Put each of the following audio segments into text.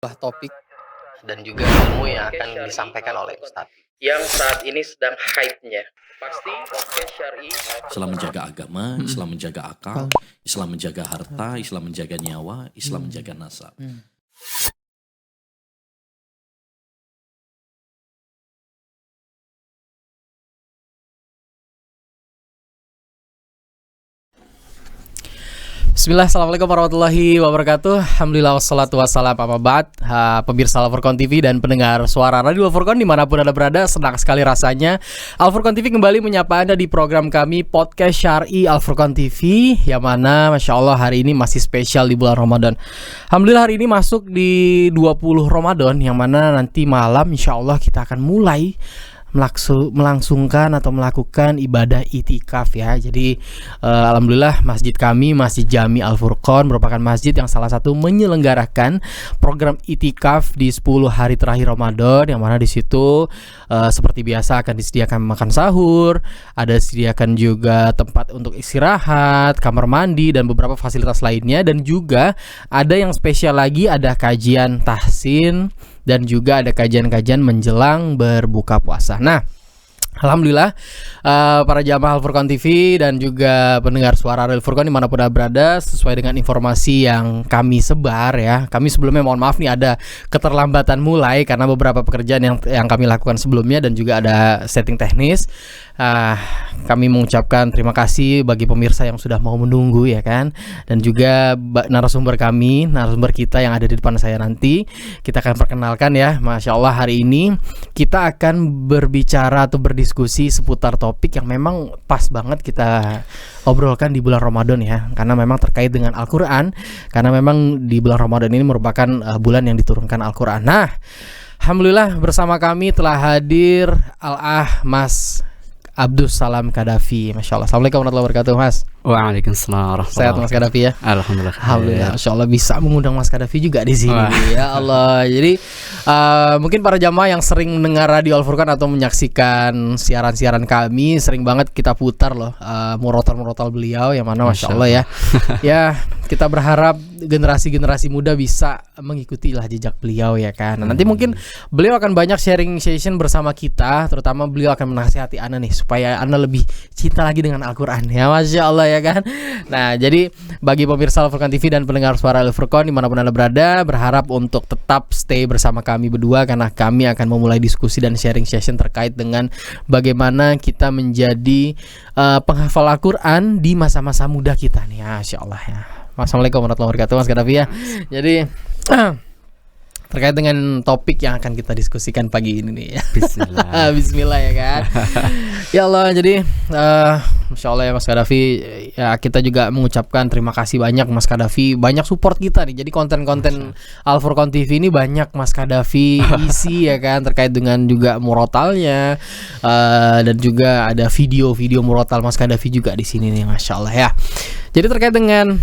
Topik dan juga ilmu yang akan disampaikan oleh Ustadz yang saat ini sedang hype-nya. Pasti podcast syar'i. Islam menjaga agama, Islam menjaga akal, Islam menjaga harta, Islam menjaga nyawa, Islam menjaga nasab. Bismillah, assalamualaikum warahmatullahi wabarakatuh. Alhamdulillah wassalatu wassalam amma ba'd. Pemirsa Al-Furqan TV dan pendengar suara Radio Al-Furqan dimanapun Anda berada, senang sekali rasanya Al-Furqan TV kembali menyapa Anda di program kami Podcast Syar'i Al-Furqan TV, yang mana Masya Allah hari ini masih spesial di bulan Ramadan. Alhamdulillah hari ini masuk di 20 Ramadan, yang mana nanti malam Insya Allah kita akan mulai melangsungkan atau melakukan ibadah itikaf ya. Jadi alhamdulillah masjid kami, Masjid Jami Al-Furqan, merupakan masjid yang salah satu menyelenggarakan program itikaf di 10 hari terakhir Ramadan, yang mana di situ seperti biasa akan disediakan makan sahur, ada disediakan juga tempat untuk istirahat, kamar mandi dan beberapa fasilitas lainnya, dan juga ada yang spesial lagi, ada kajian tahsin dan juga ada kajian-kajian menjelang berbuka puasa. Nah, alhamdulillah para jamaah Al-Furqan TV dan juga pendengar suara Al-Furqan dimanapun Anda berada, sesuai dengan informasi yang kami sebar ya. Kami sebelumnya mohon maaf nih ada keterlambatan mulai karena beberapa pekerjaan yang kami lakukan sebelumnya dan juga ada setting teknis. Kami mengucapkan terima kasih bagi pemirsa yang sudah mau menunggu ya kan, dan juga narasumber kita yang ada di depan saya nanti kita akan perkenalkan ya. Masya Allah hari ini kita akan berbicara atau berdiskusi seputar topik yang memang pas banget kita obrolkan di bulan Ramadan ya, karena memang terkait dengan Al-Quran, karena memang di bulan Ramadan ini merupakan bulan yang diturunkan Al-Quran. Nah, alhamdulillah bersama kami telah hadir Mas Abdus Salam Kadafi. Masya Allah. Assalamualaikum warahmatullahi wabarakatuh, Mas. Waalaikumsalam. Sehat Mas Kadafi ya? Alhamdulillah. Alhamdulillah. Masya Allah bisa mengundang Mas Kadafi juga di sini. Ya Allah. Jadi mungkin para jamaah yang sering mendengar Radio Al-Furqan atau menyaksikan siaran-siaran kami, sering banget kita putar loh murotal beliau, yang mana Masya Allah ya. Ya, kita berharap generasi muda bisa mengikuti lah jejak beliau ya kan. Nah, nanti mungkin beliau akan banyak sharing session bersama kita, terutama beliau akan menasihati Anda nih supaya Anda lebih cinta lagi dengan Al-Quran ya. Masya Allah ya kan. Nah, jadi bagi pemirsa Al-Furqan TV dan pendengar suara Al-Furqan dimanapun Anda berada, berharap untuk tetap stay bersama kami berdua, karena kami akan memulai diskusi dan sharing session terkait dengan bagaimana kita menjadi penghafal Al-Quran di masa-masa muda kita nih. Masya Allah ya. Assalamualaikum warahmatullahi wabarakatuh, Mas Kadafi ya. Jadi terkait dengan topik yang akan kita diskusikan pagi ini nih ya. Bismillah. Bismillah ya kan. Ya Allah, jadi Masya Allah ya Mas Kadafi, ya kita juga mengucapkan terima kasih banyak Mas Kadafi, banyak support kita nih. Jadi konten-konten Al-Furqan TV ini banyak Mas Kadafi isi ya kan, terkait dengan juga murotalnya, dan juga ada video-video murotal Mas Kadafi juga di sini nih, Masya Allah ya. Jadi terkait dengan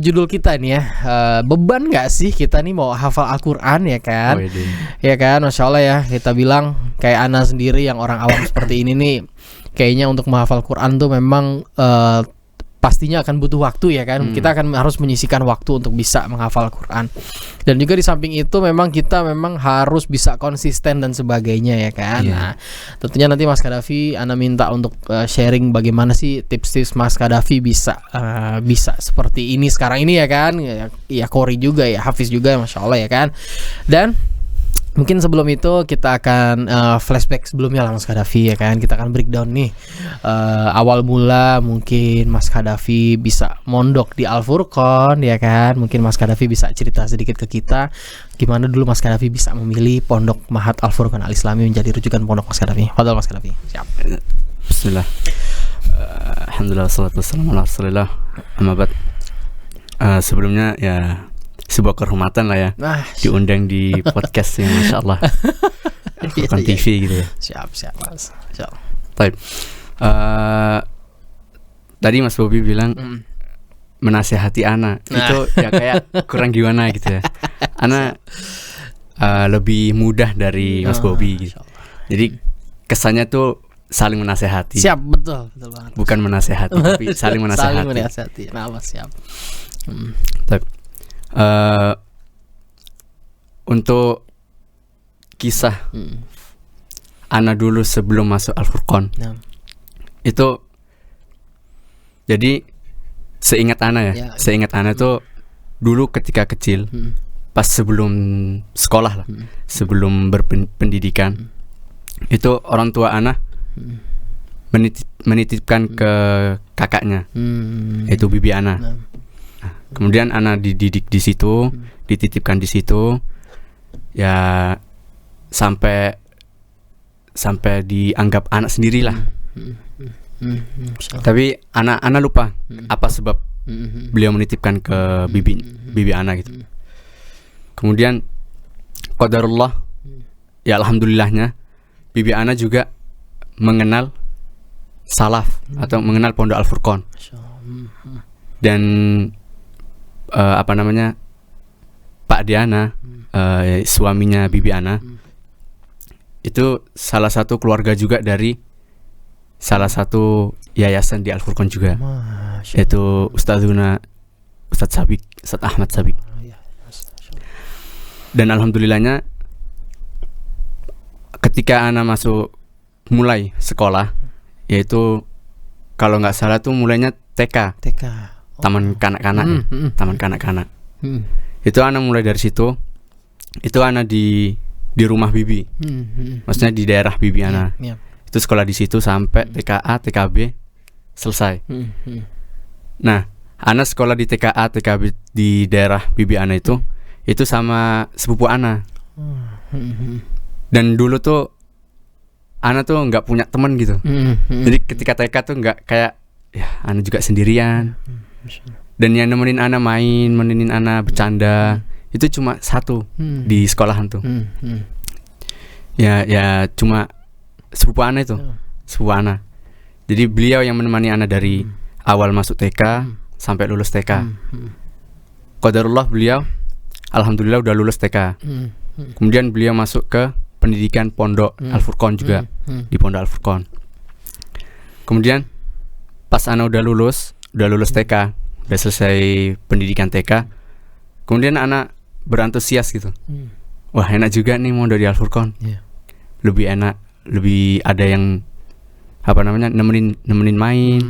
judul kita nih ya, beban nggak sih kita nih mau hafal Al-Quran ya kan? Ya kan, Masya Allah ya, kita bilang kayak Ana sendiri yang orang awam seperti ini nih, kayaknya untuk menghafal Quran tuh memang pastinya akan butuh waktu ya kan. Kita akan harus menyisihkan waktu untuk bisa menghafal Quran. Dan juga di samping itu memang kita harus bisa konsisten dan sebagainya ya kan. Nah, tentunya nanti Mas Kadafi Ana minta untuk sharing bagaimana sih tips-tips Mas Kadafi bisa seperti ini sekarang ini ya kan. Ya Qori juga ya, Hafiz juga Masya Allah ya kan. Dan mungkin sebelum itu kita akan flashback sebelumnya lah Mas Kadafi ya kan. Kita akan breakdown nih awal mula mungkin Mas Kadafi bisa mondok di Al-Furqan ya kan. Mungkin Mas Kadafi bisa cerita sedikit ke kita gimana dulu Mas Kadafi bisa memilih pondok Mahat Al-Furqan Al-Islami menjadi rujukan pondok Mas Kadafi. Fadhal Mas Kadafi. Siap. Bismillah. Alhamdulillah wassalatu wassalamu ala Rasulillah. Amma ba'd. Sebelumnya ya sebuah kehormatan lah ya, diundang di podcast yang Masya Allah Al-Furqan TV gitu ya. Siap Mas. Siap. Baik. Tadi Mas Bobi bilang menasehati Ana itu ya kayak kurang gimana gitu ya. Ana lebih mudah dari Mas Bobi gitu. Jadi kesannya tuh saling menasehati. Siap, betul banget. Bukan menasehati tapi saling menasehati. Saling menasehati. Nah, siap. untuk kisah ana dulu sebelum masuk Al-Furqan. Nah. Itu jadi seingat ana Ya. seingat ana tuh dulu ketika kecil, pas sebelum sekolah lah, sebelum berpendidikan, itu orang tua ana menitipkan ke kakaknya, yaitu bibi ana. Nah, kemudian ana dididik di situ, dititipkan di situ, ya sampai dianggap anak sendirilah. Tapi anak lupa apa sebab beliau menitipkan ke bibi ana gitu. Kemudian qadarullah, ya alhamdulillahnya bibi ana juga mengenal salaf atau mengenal Pondok Al-Furqan. Dan apa namanya, Pak Diana, suaminya bibi ana, itu salah satu keluarga juga dari salah satu yayasan di Al-Furqan juga, yaitu Ustadz Ahmad Sabik. Dan alhamdulillahnya ketika ana mulai sekolah, yaitu kalau nggak salah tuh mulainya TK. Taman kanak-kanak. Taman kanak-kanak. Itu ana mulai dari situ. Itu ana di rumah bibi. Maksudnya di daerah bibi ana. Itu sekolah di situ sampai TKA, TKB selesai. Nah, ana sekolah di TKA, TKB di daerah bibi ana itu sama sepupu ana. Dan dulu tuh ana tuh nggak punya teman gitu. Jadi ketika TK tuh nggak kayak, ya ana juga sendirian. Dan yang nemenin ana main, nemenin ana bercanda, itu cuma satu di sekolahan tuh. Ya cuma sepupu ana itu, sepupu ana. Jadi beliau yang menemani ana dari awal masuk TK sampai lulus TK. Qadarullah beliau alhamdulillah udah lulus TK. Kemudian beliau masuk ke pendidikan Pondok Al-Furqan juga, di Pondok Al-Furqan. Kemudian pas ana udah lulus TK, udah selesai pendidikan TK, kemudian ana berantusias gitu. Wah, enak juga nih mondok di Al-Furqan. Lebih enak, lebih ada yang apa namanya, nemenin main,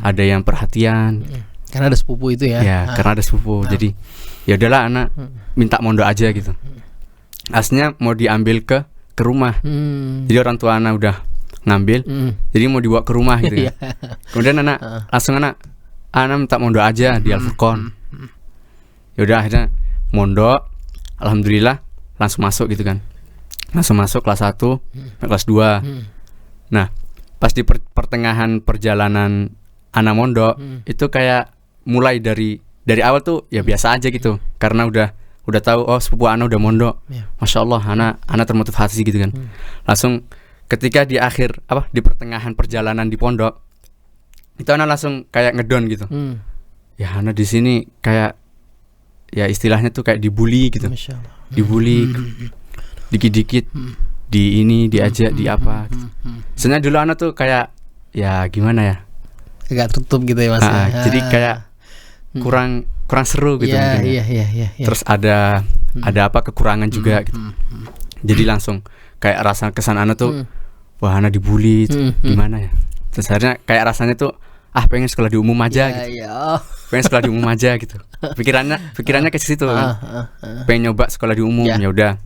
ada yang perhatian. Karena ada sepupu itu ya. Ya, karena ada sepupu. Jadi ya udahlah anak minta mondok aja gitu. Aslinya mau diambil ke rumah. Jadi orang tua anak udah ngambil, jadi mau dibawa ke rumah gitu ya. Kemudian anak langsung anak minta mondok aja di Al-Furqan. Ya udah akhirnya mondok, alhamdulillah langsung masuk gitu kan. Langsung masuk kelas 1, kelas 2. Nah, pas di pertengahan perjalanan anak mondok, itu kayak mulai dari awal tuh ya biasa aja gitu. Karena udah tahu, oh sepupu anak udah mondok. Masya Allah, anak termotivasi gitu kan. Langsung ketika di pertengahan perjalanan di pondok, itu anak langsung kayak ngedon gitu. Ya anak di sini kayak, ya istilahnya tuh kayak dibully gitu. Dibully dikit-dikit, diajak di apa gitu. Sebenarnya dulu anak tuh kayak, ya gimana ya, agak tertutup gitu ya Mas. Jadi kayak kurang seru gitu mungkin. Iya. Terus ada apa kekurangan juga gitu. Jadi langsung kayak rasa kesan anak tuh, wah anak dibully, gimana ya. Terus akhirnya kayak rasanya tuh, pengen sekolah di umum aja gitu. Pengen sekolah di umum aja gitu. Pikirannya ke situ kan. Pengen nyoba sekolah di umum, ya udah.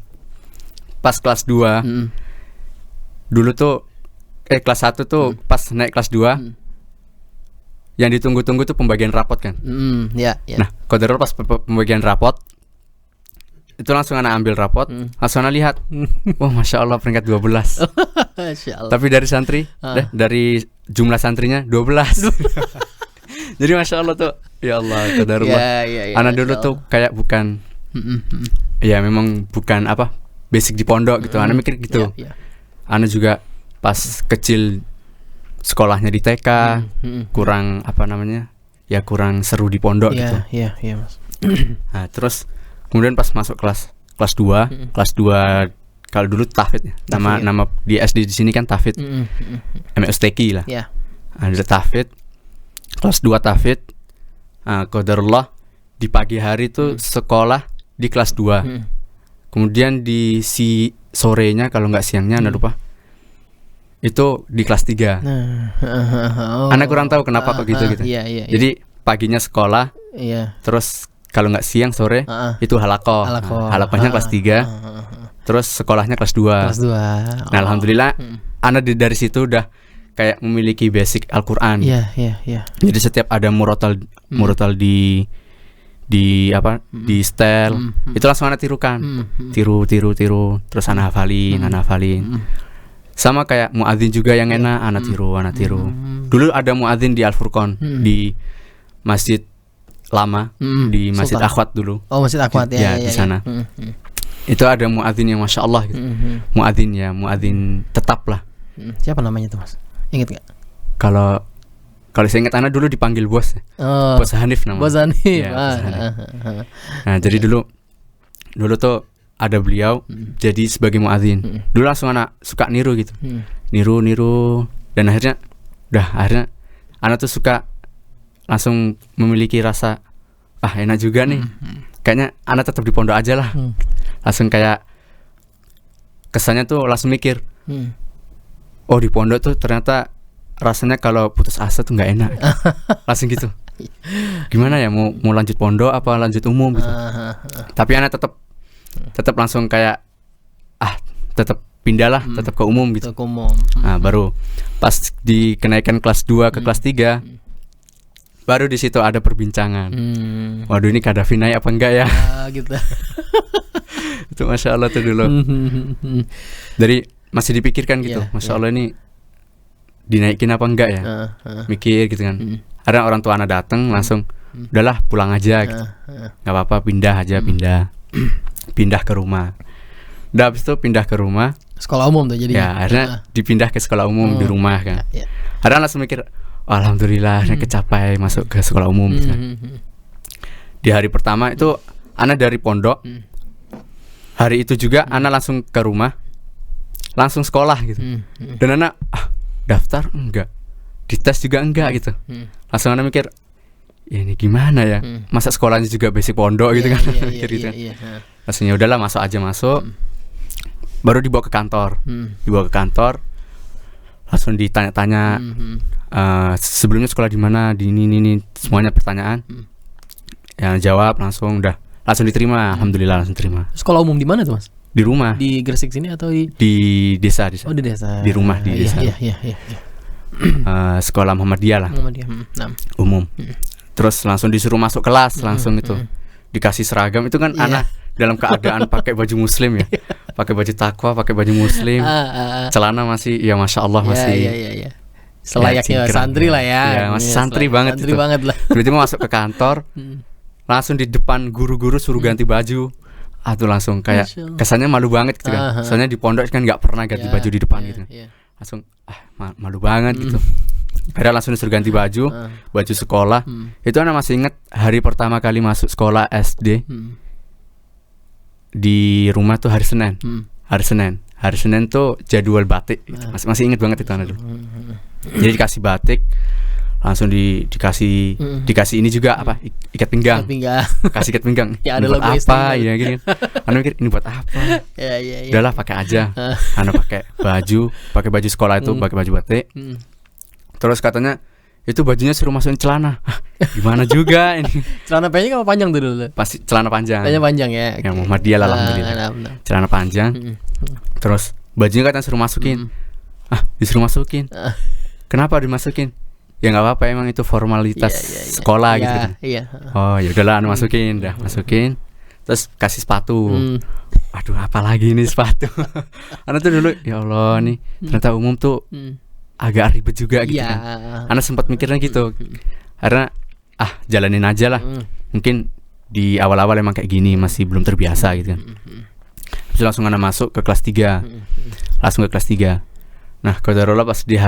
Pas kelas 2 dulu tuh kelas 1 tuh pas naik kelas 2 yang ditunggu-tunggu tuh pembagian rapot kan. Nah, qadarullah pas pembagian rapot itu langsung anak ambil rapot, langsung anak lihat, wah masya Allah peringkat 12. Masya Allah. Tapi dari santri, dari jumlah santrinya 12. Jadi masya Allah tuh, ya Allah qadarullah. Anak dulu tuh kayak bukan, ya memang bukan basic di pondok gitu. Anak mikir gitu. Anak juga pas kecil sekolahnya di TK, kurang kurang seru di pondok gitu. Iya Mas. Nah, terus kemudian pas masuk kelas 2, kelas 2 kalau dulu Tafid ya. Nama di SD di sini kan Tafid. MSTQ lah. Ada Tafid. Kelas 2 Tafid. Qadarullah di pagi hari tuh sekolah di kelas 2. Kemudian di si sorenya kalau nggak siangnya Ana lupa. Itu di kelas 3. Oh. Ana kurang tahu kenapa kok gitu. Iya. Jadi paginya sekolah, iya. terus kalau nggak siang sore itu halakoh. Halakohnya kelas 3. Terus sekolahnya kelas 2. Kelas 2. Nah, alhamdulillah Ana dari situ udah kayak memiliki basic Al-Qur'an. Iya. Jadi setiap ada murotal di di setel itu langsung Ana tirukan. Tiru terus Ana hafalin. Sama kayak muadzin juga yang enak Ana tiru. Dulu ada muadzin di Al-Furqan di masjid lama di Masjid Sultan. Akhwat dulu. Oh, Masjid Akhwat ya. Di sana. Itu ada muadzin yang masya Allah gitu. Muadzin tetap lah. Siapa namanya tuh, Mas? Ingat gak? Kalau saya ingat Ana dulu dipanggil bos. Oh, Bos Hanif namanya. Bos Hanif. Iya, Bos Hanif. Nah, jadi dulu tuh ada beliau jadi sebagai muadzin. Dulu langsung Ana suka niru gitu. Niru dan akhirnya Ana tuh suka langsung memiliki rasa enak juga nih. Kayaknya Ana tetap di pondok aja lah. Langsung kayak kesannya tuh langsung mikir. Oh, di pondok tuh ternyata rasanya kalau putus asa tuh nggak enak. Langsung gitu. Gimana ya mau lanjut pondok apa lanjut umum gitu. Tapi Ana tetap langsung kayak tetap pindah lah, tetap ke umum gitu. Ke umum. Nah, baru pas di kenaikan kelas 2 ke kelas 3 baru di situ ada perbincangan. Waduh, ini Kadafi naik apa enggak ya? Gitu. Itu masya Allah tuh dulu. Dari masih dipikirkan gitu. Masya Allah ini dinaikin apa enggak ya? Mikir gitu kan. Ada orang tua anak datang langsung udahlah pulang aja gitu. Nggak apa-apa, pindah ke rumah. Udah habis itu pindah ke rumah. Sekolah umum tuh jadi. Ya, akhirnya dipindah ke sekolah umum di rumah kan. Akhirnya langsung mikir, alhamdulillah akhirnya kecapai masuk ke sekolah umum gitu. Di hari pertama itu Ana dari pondok. Hari itu juga Ana langsung ke rumah, langsung sekolah gitu. Dan Ana daftar enggak, dites juga enggak gitu. Langsung Ana mikir, ya ini gimana ya? Masa sekolahnya juga basic pondok gitu kan? Mikir gitu. Langsung ya udahlah masuk. Baru dibawa ke kantor. Langsung ditanya-tanya. Sebelumnya sekolah di mana, di ini semuanya pertanyaan. Yang jawab langsung diterima. Alhamdulillah langsung terima. Sekolah umum di mana tuh, Mas? Di rumah. Di Gresik sini atau di desa? Oh, di desa. Di rumah di desa. Iya. Sekolah Muhammadiyah lah. Umum. Terus langsung disuruh masuk kelas langsung itu. Dikasih seragam itu kan anak dalam keadaan pakai baju muslim ya. Pakai baju takwa, pakai baju muslim. Celana masih ya masya Allah masih. Iya. Selayaknya santri lah ya. Iya, masih santri banget itu. Lah. Tiba-tiba masuk ke kantor. Langsung di depan guru-guru suruh ganti baju. Tuh langsung kayak kesannya malu banget gitu kan. Soalnya di pondok kan nggak pernah ganti baju di depan gitu. Langsung malu banget gitu. Akhirnya langsung disuruh ganti baju sekolah. Itu Ana masih ingat hari pertama kali masuk sekolah SD. Di rumah tuh hari Senin. Hari Senin tuh jadwal batik gitu. Masih ingat banget itu Ana dulu. Jadi dikasih batik, langsung dikasih ini juga apa? Ikat pinggang. Kasih ikat pinggang. Ya, ada buat logo apa ya gini. Ana mikir ini buat apa? Iya. Udahlah pakai aja. Ana pakai baju sekolah itu, pakai baju batik. Terus katanya itu bajunya suruh masukin celana. Gimana juga ini? Celana pendek apa panjang tuh dulu? Pasti celana panjang. Celana panjang ya. Yang Muhammadiyah alhamdulillah. Celana panjang. Terus bajunya katanya suruh masukin. Disuruh masukin. Kenapa dimasukin? Ya nggak apa-apa, emang itu formalitas sekolah gitu kan. Iya. Oh ya udahlah masukin. Terus kasih sepatu. Aduh apalagi ini sepatu. Ana tuh dulu ya Allah nih ternyata umum tuh agak ribet juga gitu kan. Ana sempat mikirnya gitu. Karena jalanin aja lah. Mungkin di awal-awal emang kayak gini masih belum terbiasa gitu kan. Terus langsung Ana masuk ke kelas 3. Nah, qadarullah pas di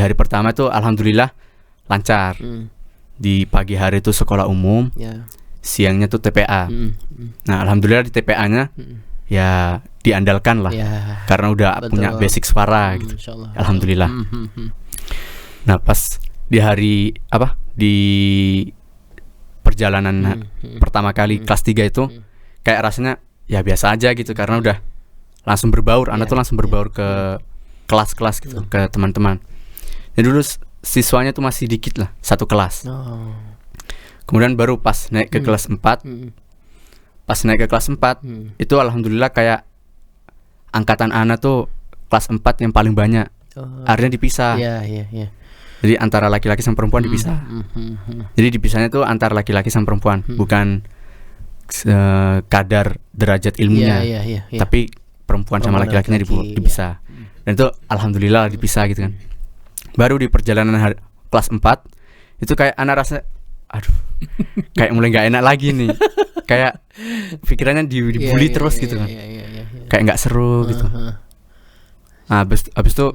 hari pertama itu alhamdulillah lancar. Di pagi hari itu sekolah umum. Siangnya tuh TPA. Nah, alhamdulillah di TPA-nya ya diandalkan lah. Karena udah punya basic suara gitu. Alhamdulillah. Nah, pas di hari di perjalanan pertama kali kelas 3 itu kayak rasanya ya biasa aja gitu karena udah langsung berbaur. Anak tuh langsung berbaur ke kelas-kelas gitu, ke teman-teman. Jadi dulu siswanya tuh masih dikit lah, satu kelas. Kemudian baru pas naik ke kelas 4. Pas naik ke kelas 4 itu alhamdulillah kayak angkatan Ana tuh kelas 4 yang paling banyak. Akhirnya dipisah. Iya. Jadi antara laki-laki sama perempuan dipisah. Jadi dipisahnya tuh antara laki-laki sama perempuan, bukan kadar derajat ilmunya. Iya. Tapi perempuan sama laki-lakinya dipisah. Dan itu alhamdulillah dipisah gitu kan. Baru di perjalanan kelas 4 itu kayak anak rasa aduh kayak mulai nggak enak lagi nih. Kayak pikirannya dibully terus gitu kan. Kayak nggak seru gitu. Nah, abis itu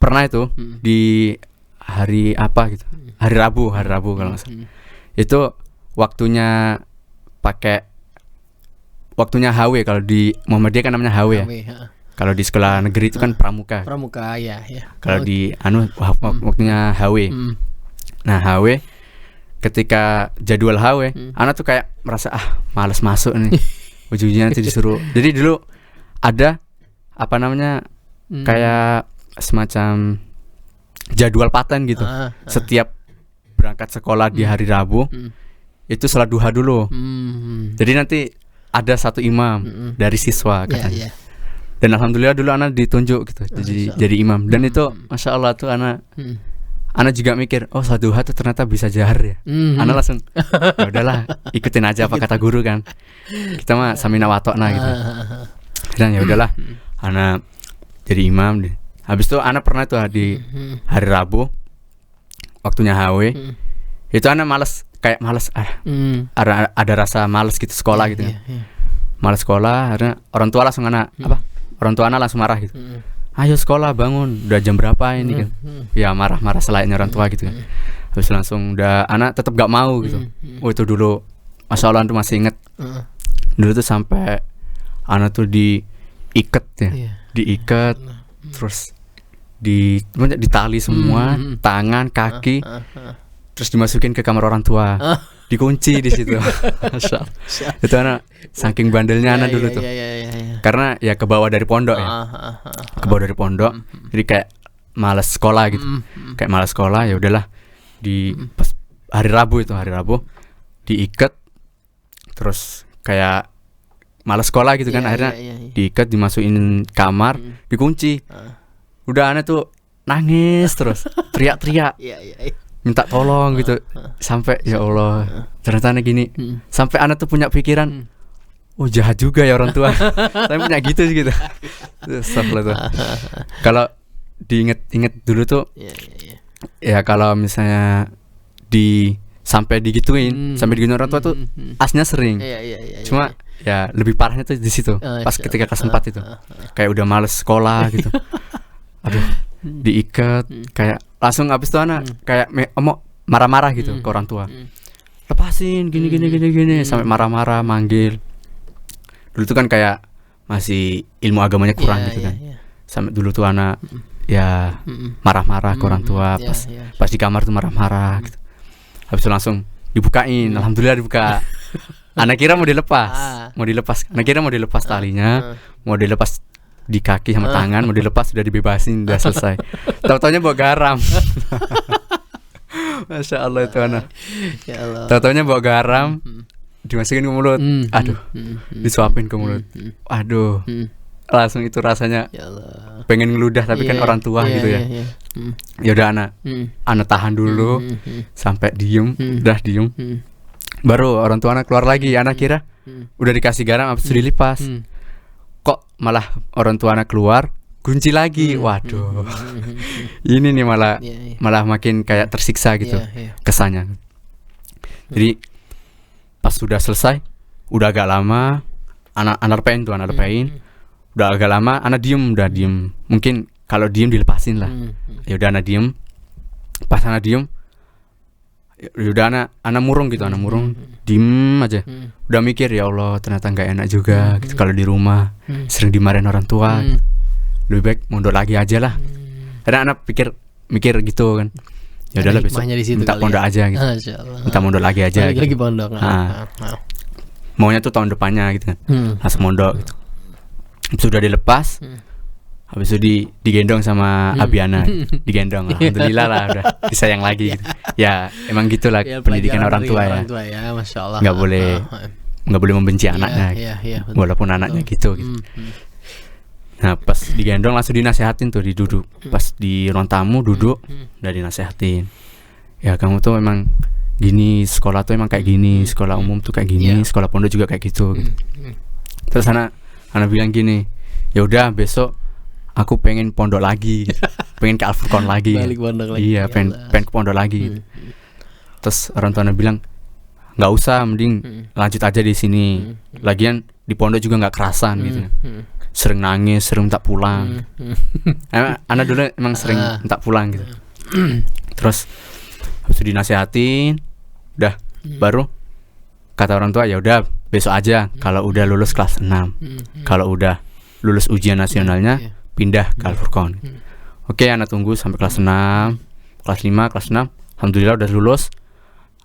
pernah itu di hari apa gitu, hari Rabu kalau nggak salah. Itu waktunya HW, kalau di Muhammadiyah kan namanya HW ya. Kalau di sekolah negeri itu kan pramuka. Ya. Kalau di waktunya HW. Nah, HW ketika jadwal HW, anak tuh kayak merasa malas masuk nih. Ujungnya nanti disuruh. Jadi dulu ada apa namanya kayak semacam jadwal paten gitu. Setiap berangkat sekolah di hari Rabu itu sholat duha dulu. Jadi nanti ada satu imam dari siswa katanya. Dan alhamdulillah dulu anak ditunjuk gitu jadi imam. Dan itu masya Allah tuh anak juga mikir, oh sholat duha tuh ternyata bisa jahar ya. Anak langsung ya udahlah ikutin aja apa kata guru kan. Kita mah samina watokna gitu. Dan ya udahlah anak jadi imam deh. Habis itu anak pernah tuh di hari Rabu waktunya HW. Itu anak malas ada rasa malas gitu sekolah gitu kan. Malas sekolah, karena orang tua langsung orang tua anak langsung marah gitu. Ayo sekolah, bangun, udah jam berapa ini kan. Ya marah-marah selayaknya orang tua gitu kan. Habis langsung udah anak tetap gak mau gitu. Oh itu dulu masya Allah tuh masih inget. Dulu tuh sampai anak tuh diikat ya. Diikat terus ditali semua tangan kaki terus dimasukin ke kamar orang tua dikunci di situ. Itu anak saking bandelnya anak dulu tuh karena ya ke bawah dari pondok ya ke bawah dari pondok jadi kayak malas sekolah gitu kayak malas sekolah ya udahlah pas hari Rabu diikat terus kayak malas sekolah gitu kan akhirnya diikat dimasukin kamar dikunci. Udah anak tuh nangis terus teriak-teriak minta tolong gitu sampai ya Allah ternyata anak gini sampai anak tuh punya pikiran oh jahat juga ya orang tua. Saya punya gitu sih gitu. Tuh. Kalau diinget dulu tuh ya kalau misalnya sampai digituin orang tua tuh aslinya sering. Cuma ya lebih parahnya tuh di situ pas ketika kelas 4 itu kayak udah males sekolah gitu. Aduh diikat kayak langsung abis itu anak kayak marah-marah gitu ke orang tua. Lepasin gini sampai marah-marah manggil. Dulu tuh kan kayak masih ilmu agamanya kurang gitu kan. Sampai dulu tuh anak ya marah-marah ke orang tua pas di kamar tuh marah-marah gitu. Habis itu langsung dibukain, alhamdulillah dibuka. Anak kira mau dilepas. Anak kira mau dilepas talinya, mau dilepas di kaki sama tangan, mau dilepas sudah dibebasin, udah selesai. Tahu-taunya bawa garam. Masya Allah itu anak. Ya Allah. Tahu-taunya bawa garam, dimasukin ke mulut. Aduh, disuapin ke mulut. Aduh, langsung itu rasanya pengen ngeludah tapi kan orang tua gitu ya. Ya udah anak tahan dulu sampai diem. Baru orang tua anak keluar lagi. Anak kira udah dikasih garam habis itu dilipas. Kok malah orang tua anak keluar kunci lagi. Waduh. Ini nih malah makin kayak tersiksa gitu kesannya. Jadi pas sudah selesai, udah agak lama anak repain. Udah agak lama anak diem. Mungkin kalau diem dilepasin lah. Ya udah anak diem. Pas anak diem, udah anak murung gitu, diem aja. Udah mikir ya Allah ternyata nggak enak juga gitu kalau di rumah sering dimarahin orang tua. Lebih baik mundur lagi aja lah. Karena anak mikir gitu kan. Ya udahlah besok minta pondok aja gitu. Minta mundur lagi aja. Lagi pondok. maunya tuh tahun depannya gitu kan. Langsung mondok gitu. Sudah dilepas. Habis itu digendong sama Abiana, digendong. Alhamdulillah lah udah disayang lagi gitu. Ya emang gitulah Ya, pendidikan pelajaran orang dari tua ya. Masya Allah. Nggak boleh membenci anaknya. Betul. Walaupun anaknya gitu. Nah pas digendong langsung dinasehatin tuh, diduduk. Pas di ruang tamu duduk, udah dinasehatin. Ya kamu tuh emang gini, sekolah tuh emang kayak gini, sekolah umum tuh kayak gini, sekolah pondok juga kayak gitu. Terus anak bilang gini, ya udah besok aku pengen pondok lagi, pengen ke Al-Furqan lagi. Balik pondok lagi. Iya, pengen ke pondok lagi. Terus orang tua bilang, nggak usah, mending lanjut aja di sini. Lagian di pondok juga nggak kerasan gitu. Sering nangis, sering minta pulang. Anak dulu emang sering minta pulang gitu. Terus habis itu dinasehatin, udah baru kata orang tua, ya udah besok aja kalau udah lulus kelas 6. Kalau udah lulus ujian nasionalnya pindah ke Al-Furqan. Oke, anak tunggu sampai kelas 6, kelas 5, kelas 6. Alhamdulillah udah lulus.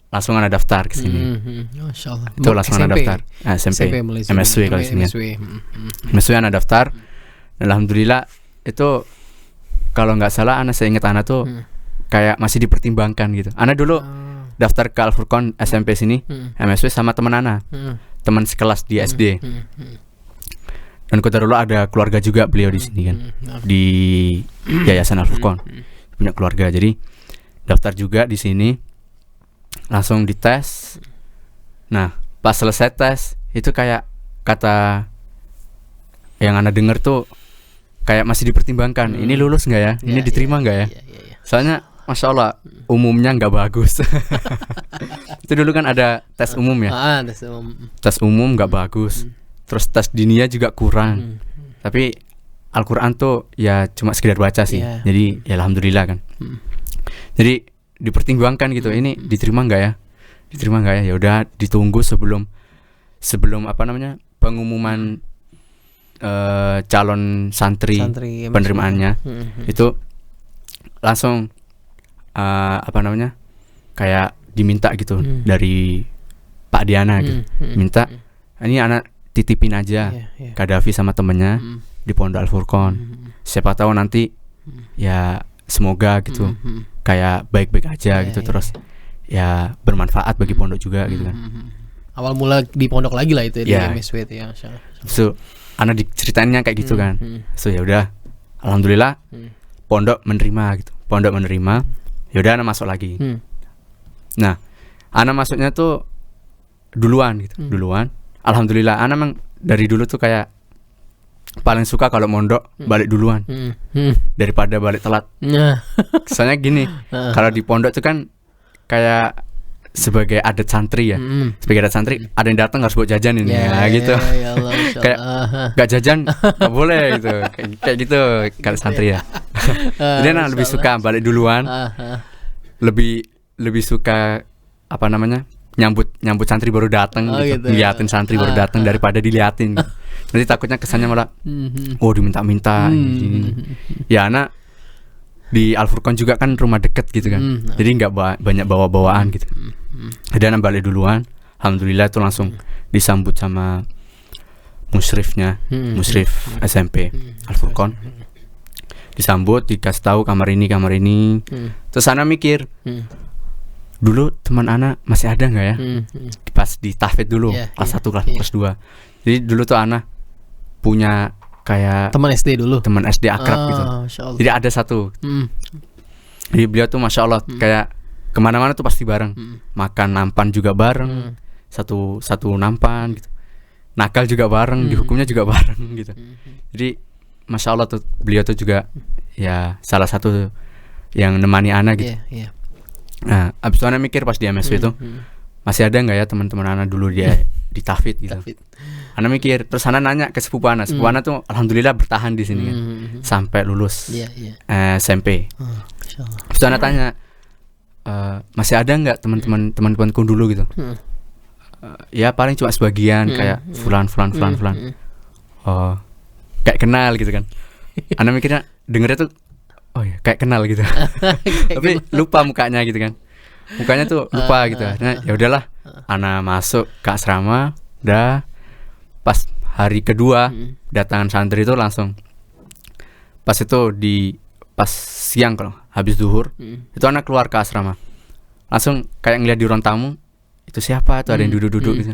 Langsung anak daftar ke sini. Masya Allah. Itu langsung anak daftar. SMP, MSW kalau sini. MSW anak daftar. Dan alhamdulillah itu kalau nggak salah anak, saya ingat anak tuh kayak masih dipertimbangkan gitu. Anak dulu daftar ke Al-Furqan SMP sini, MSW sama teman anak. Teman sekelas di SD. Dan qadarullah ada keluarga juga beliau di sini kan, di Yayasan Al-Furqan, punya keluarga. Jadi daftar juga di sini, langsung dites. Nah pas selesai tes itu kayak kata yang anak dengar tuh kayak masih dipertimbangkan. Ini lulus nggak ya? Ini diterima nggak ya? Soalnya Masya Allah umumnya nggak bagus. Itu dulu kan ada tes umum ya. Tes umum nggak bagus. Terus tes dinia juga kurang. Tapi Al-Quran tuh ya cuma sekedar baca sih. Jadi ya alhamdulillah kan. Jadi dipertimbangkan gitu, ini diterima nggak ya? Diterima nggak ya? Ya udah ditunggu sebelum apa namanya pengumuman calon santri penerimaannya. Itu langsung apa namanya kayak diminta gitu dari Pak Diana gitu. Minta ini anak titipin aja Kadafi sama temennya di Pondok Al-Furqan. Siapa tahu nanti ya semoga gitu kayak baik-baik aja gitu. Terus ya bermanfaat bagi pondok juga gitu kan. Awal mula di pondok lagi lah itu di MSW itu ya. So anak diceritainnya kayak gitu kan. So ya udah alhamdulillah pondok menerima gitu. Pondok menerima. Ya udah anak masuk lagi. Nah anak masuknya tuh duluan gitu. Duluan. Alhamdulillah anak emang dari dulu tuh kayak paling suka kalau mondok balik duluan daripada balik telat. Soalnya gini, kalau di pondok tuh kan kayak sebagai adat santri ya. Sebagai adat santri ada yang datang harus buat jajan ini gitu. Kayak gak jajan gak boleh gitu. Kayak gitu kalau santri ya. Jadi anak lebih suka balik duluan. Lebih suka apa namanya? nyambut santri baru datang gitu. Liatin santri baru datang daripada diliatin gitu. Nanti takutnya kesannya malah diminta-minta gini. Ya anak di Al-Furqan juga kan rumah deket gitu kan. Jadi nggak banyak bawa-bawaan gitu. Jadi anak balik duluan. Alhamdulillah itu langsung disambut sama musyrifnya, musyrif SMP Al-Furqan. Disambut, dikasih tahu kamar ini. Terus anak mikir, dulu teman anak masih ada nggak ya? Pas di tahfidz dulu, kelas 1, kelas 2. Jadi dulu tuh anak punya kayak teman SD dulu, teman SD akrab gitu. Jadi ada satu. Jadi beliau tuh Masya Allah kayak kemana-mana tuh pasti bareng. Makan nampan juga bareng, satu nampan gitu. Nakal juga bareng, dihukumnya juga bareng gitu. Jadi Masya Allah tuh beliau tuh juga ya salah satu yang nemani anak gitu. Nah, abis itu anak mikir pas di MSW itu masih ada nggak ya teman-teman anak dulu dia di tahfidz gitu. Anak mikir, terus anak nanya ke sepupu anak. Sepupu anak tuh alhamdulillah bertahan di sini kan sampai lulus SMP. Abis itu anak tanya, masih ada nggak teman-temanku dulu gitu? Ya paling cuma sebagian kayak fulan. Oh, kayak kenal gitu kan. Anak mikirnya dengernya tuh oh ya kayak kenal gitu. Tapi lupa mukanya gitu kan. Mukanya tuh lupa gitu. Nah, ya udahlah, anak masuk ke asrama, Udah pas hari kedua datangan santri itu langsung pas siang kalau habis zuhur itu anak keluar ke asrama. Langsung kayak ngeliat di ruang tamu, itu siapa tuh, ada yang duduk-duduk gitu.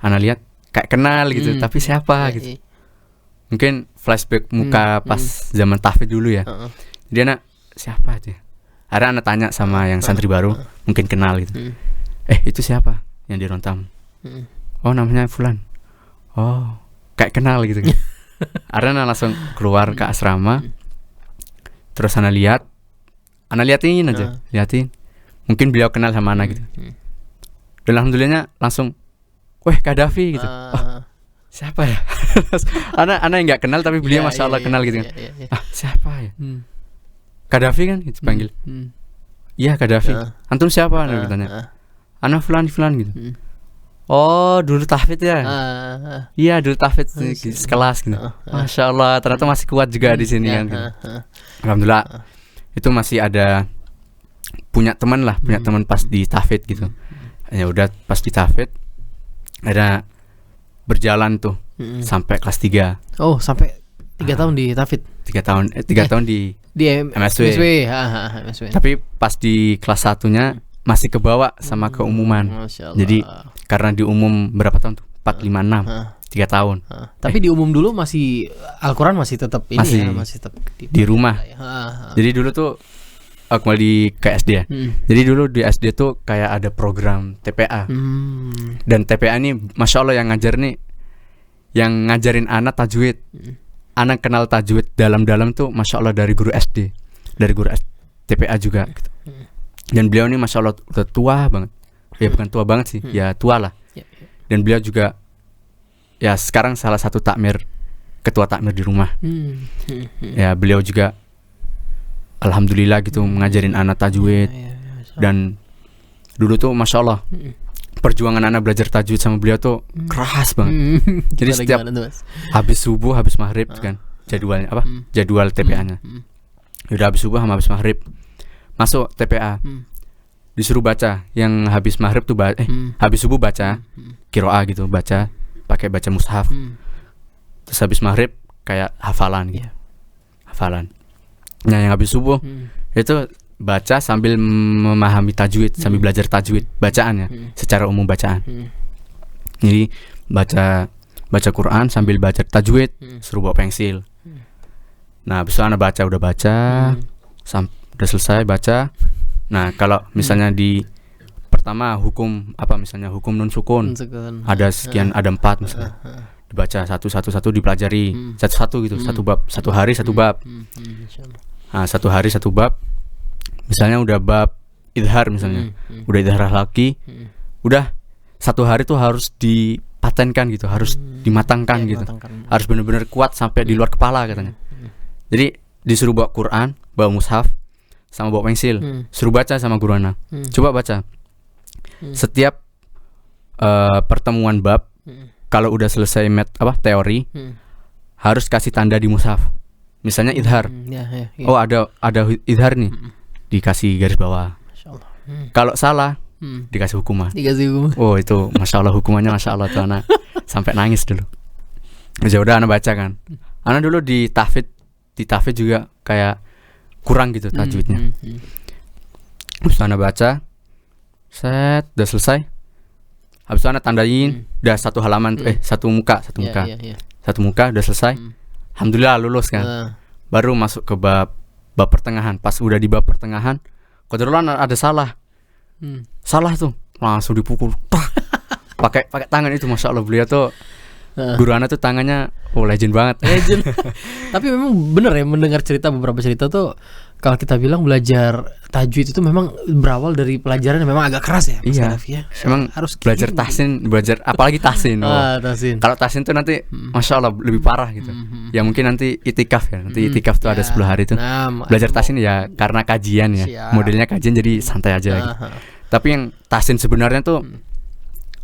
Anak lihat kayak kenal gitu, tapi siapa gitu. Mungkin flashback muka pas zaman tahfidz dulu ya. Jadi anak siapa aja. Ada anak tanya sama yang santri baru, mungkin kenal gitu. Itu siapa yang di ruang tamu? Oh, namanya Fulan. Oh, kayak kenal gitu. Ada anak langsung keluar ke asrama. Terus anak liatin aja, liatin. Mungkin beliau kenal sama anak gitu. Dan alhamdulillahnya langsung, weh Qaddafi gitu. Oh, siapa ya? anak yang nggak kenal tapi beliau masya Allah kenal gitu kan. Siapa ya? Qaddafi kan gitu panggil. Iya Qaddafi. Antum siapa? Anak tanya. Anak Fulan gitu. Oh, dulu tahfidz ya? Iya, dulu tahfidz sekelas gitu. Masya Allah, ternyata masih kuat juga di sini kan. Gitu. Alhamdulillah, itu masih ada punya teman pas di tahfidz gitu. Ya udah pas di tahfidz ada berjalan tuh sampai kelas 3. Oh, sampai 3 tahun di tahfidz. 3 tahun di MSW. MSW. Tapi pas di kelas 1-nya masih kebawa sama keumuman. Jadi karena di umum berapa tahun tuh? 4, 5, 6 3 tahun. Tapi di umum dulu masih Al-Quran masih tetap ini masih tetap di rumah. Jadi dulu tuh kembali ke SD ya. Jadi dulu di SD tuh kayak ada program TPA. Dan TPA ini masya Allah yang ngajarin anak tajwid. Anak kenal tajwid dalam-dalam tuh masya Allah dari guru SD, dari guru TPA juga gitu. Dan beliau ini masya Allah udah tua banget. Ya bukan tua banget sih, ya tua lah. Dan beliau juga ya sekarang salah satu ketua takmir di rumah. Ya beliau juga alhamdulillah gitu ngajarin anak tajwid. Dan dulu tuh masya Allah perjuangan anak belajar tajwid sama beliau tuh keras banget. Jadi setiap habis subuh, habis maghrib kan jadwalnya apa? Jadwal TPA-nya. Udah habis subuh sama habis maghrib masuk TPA. Disuruh baca yang habis maghrib tuh habis subuh baca qiraah gitu, pakai baca mushaf. Terus habis maghrib kayak hafalan gitu. Hafalan. Nah, yang habis subuh itu baca sambil memahami tajwid, sambil belajar tajwid bacaannya secara umum bacaan. Jadi baca Quran sambil baca tajwid, suruh bawa pensil. Nah, habis itu anak udah baca udah selesai baca. Nah, kalau misalnya di pertama hukum hukum nun sukun ada sekian, ada 4 misalnya, dibaca satu-satu dipelajari satu-satu gitu, satu bab, satu hari satu bab. Nah, satu hari satu bab. Misalnya udah bab idhar misalnya, udah idhar laki, udah satu hari tuh harus dipatenkan gitu, harus dimatangkan gitu, harus benar-benar kuat sampai di luar kepala katanya. Jadi disuruh bawa Quran, bawa mushaf, sama bawa pensil, suruh baca sama guru anak. Coba baca. Setiap pertemuan bab, kalau udah selesai teori, harus kasih tanda di mushaf. Misalnya idhar. Oh, ada idhar nih. Dikasih garis bawah. Kalau salah, dikasih hukuman. Oh, itu masya Allah hukumannya masya Allah tuh anak sampai nangis dulu. Ya udah anak baca kan. Anak dulu di tahfidz juga kayak kurang gitu tajwidnya. Terus anak baca, udah selesai. Habis itu anak tandain, udah satu halaman tuh, satu muka udah selesai. Alhamdulillah lulus kan. Baru masuk ke bab pertengahan. Pas udah di bab pertengahan, kebetulan ada salah. Salah tuh, langsung dipukul. Pakai tangan itu, masya Allah beliau tuh guru anak tuh tangannya legend banget. Tapi memang bener ya, mendengar beberapa cerita tuh kalau kita bilang belajar tajwid itu memang berawal dari pelajaran yang memang agak keras ya, Mas Qaddafi ya. Emang harus belajar tahsin, apalagi tahsin. Tahsin. Kalau tahsin tuh nanti masya Allah lebih parah gitu. Ya mungkin nanti itikaf ya. Nanti itikaf tuh ada 10 hari tuh. Belajar tahsin ya karena kajian ya. Modelnya kajian jadi santai aja gitu. Tapi yang tahsin sebenarnya tuh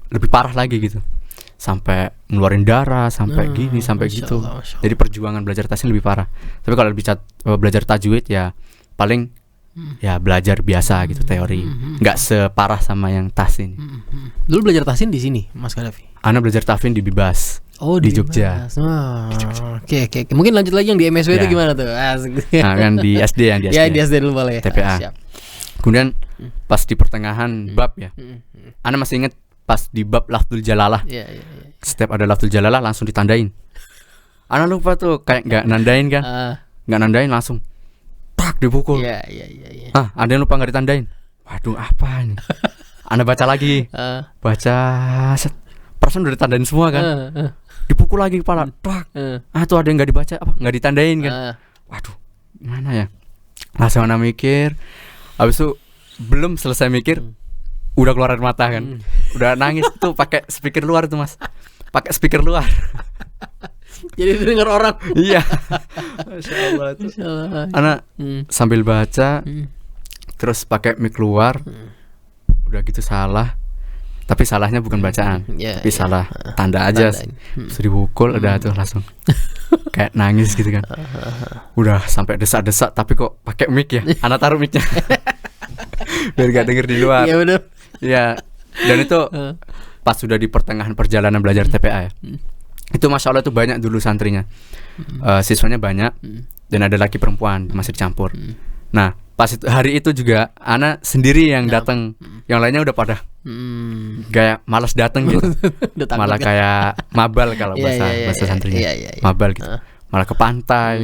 lebih parah lagi gitu. Sampai ngeluarin darah, sampai gini, sampai gitu. Jadi perjuangan belajar tahsin lebih parah. Tapi kalau belajar tajwid ya paling ya belajar biasa gitu teori. Nggak separah sama yang tahsin. Dulu belajar tahsin di sini, Mas Kadafi. Ana belajar tahsin di Bibas. Oh, di Jogja. Oke. Mungkin lanjut lagi yang di MSW itu Ya. gimana tuh? Asik. Nah, kan di SD yang di SD. Ya, di SD dulu boleh. TPA. Siap. Kemudian pas di pertengahan bab ya. Ana masih inget pas di bab lafzul jalalah. Iya. Setiap ada lafzul jalalah langsung ditandain. Ana lupa tuh kayak nggak nandain kan. Nggak nandain langsung tak dipukul. Iya. Ada yang lupa nggak ditandain. Waduh, apa ini? Ana baca lagi. Baca set. Perasaan udah ditandain semua kan. Dipukul lagi kepala. Tak. Tuh ada yang nggak dibaca apa? Nggak ditandain kan. Waduh, gimana ya? Langsung Ana mikir. Habis itu belum selesai mikir udah keluar air mata kan. Udah nangis tuh pakai speaker luar tuh, Mas. Pakai speaker luar. Jadi denger orang. Iya. Masya Allah tuh. Anak sambil baca terus pakai mic luar. Udah gitu salah. Tapi salahnya bukan bacaan, tapi salah tanda aja. Terus dipukul udah tuh langsung kayak nangis gitu kan. Udah sampai desak-desak tapi kok pakai mic ya. Anak taruh micnya. Biar gak denger di luar. Iya benar. Iya. Dan itu pas sudah di pertengahan perjalanan belajar TPA ya. Itu Masya Allah itu banyak dulu santrinya. Siswanya banyak dan ada laki perempuan masih dicampur. Nah pas itu, hari itu juga Ana sendiri yang datang. Yang lainnya udah pada kayak malas datang gitu. Malah kayak mabal kalau bahasa santrinya. Mabal gitu. Malah ke pantai.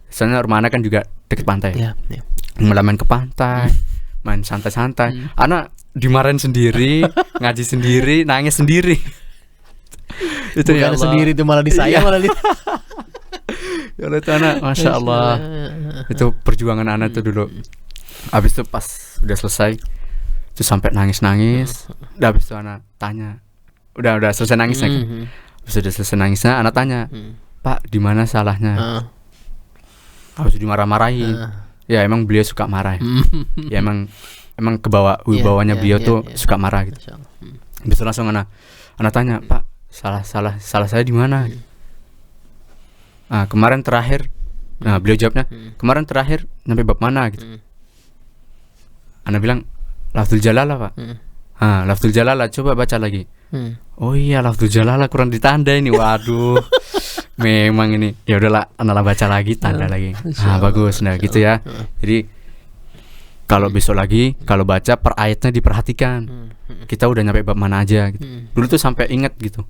Soalnya rumah Ana kan juga deket pantai. Malah main ke pantai, main santai-santai. Ana dimarahin sendiri, ngaji sendiri, nangis sendiri. Itu ya Allah. Sendiri itu malah disayang malah Ya Allah itu anak, Masya Allah. Itu perjuangan anak itu dulu. Habis itu pas udah selesai itu sampai nangis-nangis. Udah habis itu anak tanya. Udah selesai nangisnya kan. Habis udah selesai nangisnya anak tanya, "Pak, di mana salahnya?" Habis itu dimarah-marahin. Ya emang beliau suka marah. Ya emang kebawa wibawanya beliau tuh suka marah gitu. Habis itu langsung anak tanya, "Pak, salah saya di mana?" Kemarin terakhir, beliau jawabnya, "Kemarin terakhir sampai bab mana?" gitu. Ana bilang, "Lafzul jalalah, Pak." Lafzul jalalah coba baca lagi. Oh iya, lafzul jalalah kurang ditanda ini. Waduh. Memang ini. Ya udahlah, Ana baca lagi, tanda lagi. Bagus. Nah, gitu ya. Jadi kalau besok lagi kalau baca per ayatnya diperhatikan. Kita udah nyampe bab mana aja gitu. Dulu tuh sampai ingat gitu.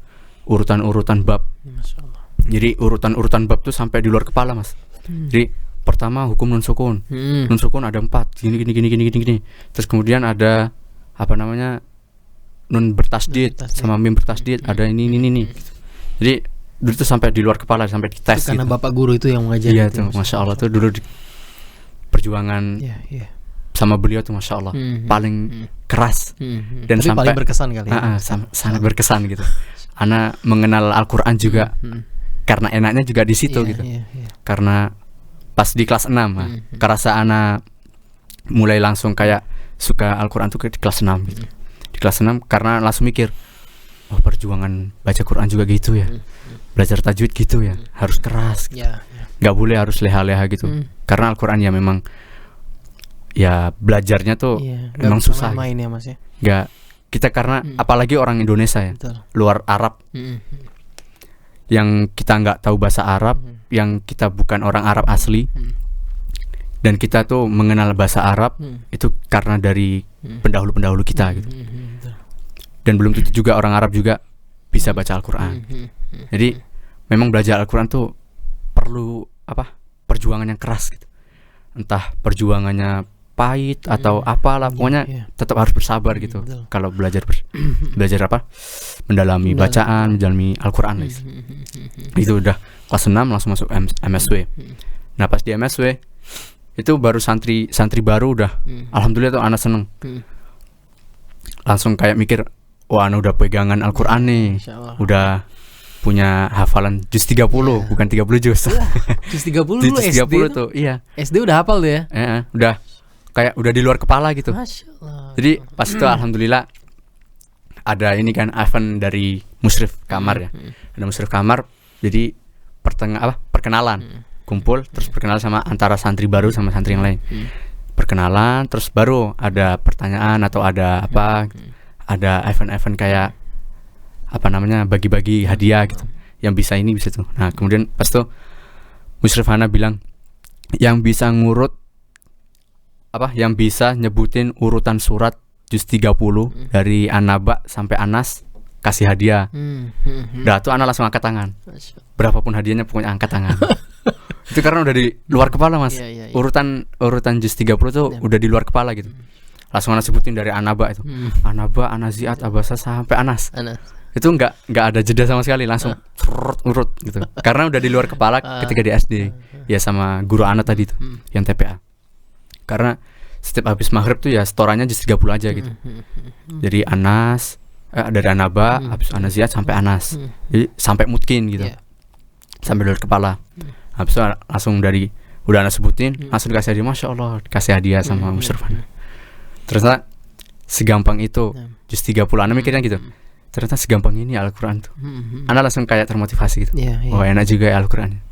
Urutan-urutan bab. Jadi urutan-urutan bab tuh sampai di luar kepala, Mas. Jadi pertama hukum nun sukun. Nun sukun ada 4. Gini. Terus kemudian ada apa namanya? Nun bertasdid sama mim bertasdid, ada ini. Jadi dulu tuh sampai di luar kepala, sampai dites karena gitu. Bapak guru itu yang mengajar. Iya tuh, Masya Allah tuh dulu perjuangan sama beliau tuh Masya Allah paling keras dan tapi sampai paling berkesan kali ya. sangat berkesan gitu. Ana mengenal Al-Quran juga karena enaknya juga di situ gitu. Karena pas di kelas 6 kerasa Ana mulai langsung kayak suka Al-Quran tuh di kelas 6 gitu. Di kelas 6 karena langsung mikir, oh perjuangan baca Quran juga gitu ya. Belajar tajwid gitu ya, harus keras gitu. Gak boleh harus leha-leha gitu. Karena Al-Quran ya memang ya belajarnya tuh memang susah main gitu. Ya Mas ya. Gak kita karena apalagi orang Indonesia ya, luar Arab, yang kita nggak tahu bahasa Arab, yang kita bukan orang Arab asli, dan kita tuh mengenal bahasa Arab itu karena dari pendahulu kita gitu. Dan belum tentu juga orang Arab juga bisa baca Al-Quran. Jadi memang belajar Al-Quran tuh perlu perjuangan yang keras gitu. Entah perjuangannya pahit atau apalah, pokoknya tetap harus bersabar gitu. Kalau belajar mendalami bacaan, mendalami Al-Quran gitu. Itu udah kelas 6 langsung masuk MSW. Nah pas di MSW itu baru santri baru udah alhamdulillah tuh anak seneng. Langsung kayak mikir, wah anak udah pegangan Al-Quran nih, udah punya hafalan juz 30, bukan 30 juz. Juz 30 dulu juz 30 SD tuh, iya. SD udah hafal tuh ya? Udah kayak udah di luar kepala gitu. Masya Allah. Jadi pas itu alhamdulillah ada ini kan event dari musyrif kamar ya. Ada musyrif kamar, jadi perkenalan. Kumpul terus perkenalan sama antara santri baru sama santri yang lain. perkenalan, terus baru ada pertanyaan atau ada apa, ada event-event kayak apa namanya, bagi-bagi hadiah gitu, yang bisa ini bisa tuh. Nah kemudian pas tuh Musyrif Hana bilang yang bisa ngurut apa, yang bisa nyebutin urutan surat juz 30 dari An-Naba sampai An-Nas kasih hadiah. Dah tuh Ana langsung angkat tangan. Berapapun hadiahnya pokoknya angkat tangan. Itu karena udah di luar kepala mas. Urutan juz 30 tuh udah di luar kepala gitu. Langsung Ana sebutin dari An-Naba itu. An-Naba, An-Nazi'at, Abasa sampai Anas. Itu nggak ada jeda sama sekali, langsung urut gitu. Karena udah di luar kepala ketika di SD. Ya sama guru Ana tadi tuh yang TPA. Karena setiap habis maghrib tuh ya setorannya juz 30 aja gitu. Jadi Anas dari An-Naba, habis An-Nazi'at sampai Anas. Jadi sampai mungkin gitu. Sampai luar kepala. Habis itu langsung dari udah Ana sebutin, langsung dikasih hadiah. Masya Allah, dikasih hadiah sama Musyrif Hana. Ternyata segampang itu juz 30. Ana mikirnya gitu. Ternyata segampang ini Al-Quran tuh. Ana langsung kayak termotivasi gitu. Oh enak juga ya Al-Quran.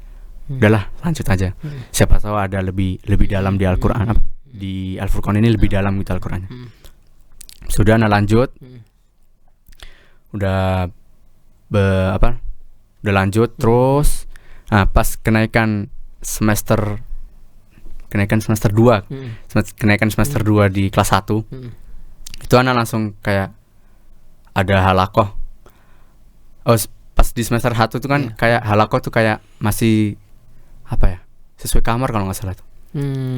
Udahlah lanjut aja. Siapa tahu ada lebih dalam di Al-Quran. Di Al-Furqan ini lebih dalam gitu Al-Qurannya. Sudah Ana lanjut. Udah udah lanjut terus. Nah pas kenaikan semester 2 kenaikan semester 2 di kelas 1 itu Ana langsung kayak ada halakoh. Pas di semester 1 tuh kan kayak halakoh tuh kayak masih apa ya, sesuai kamar kalau nggak salah tuh.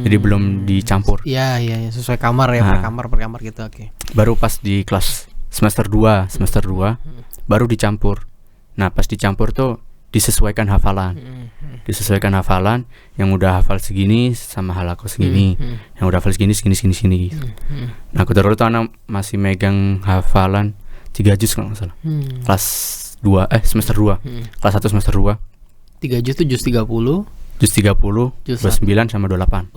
Jadi belum dicampur. Iya sesuai kamar ya, per kamar gitu. Oke. Baru pas di kelas semester 2 baru dicampur. Nah pas dicampur tuh disesuaikan hafalan. Yang udah hafal segini sama halakoh segini, yang udah hafal segini gitu. Nah kebetulan tuh anak masih megang hafalan 3 juz kalau nggak salah. Kelas 2 semester 2. Kelas 1 semester 2. 3 juz tuh juz 30. Juz 30, 29 sama 28.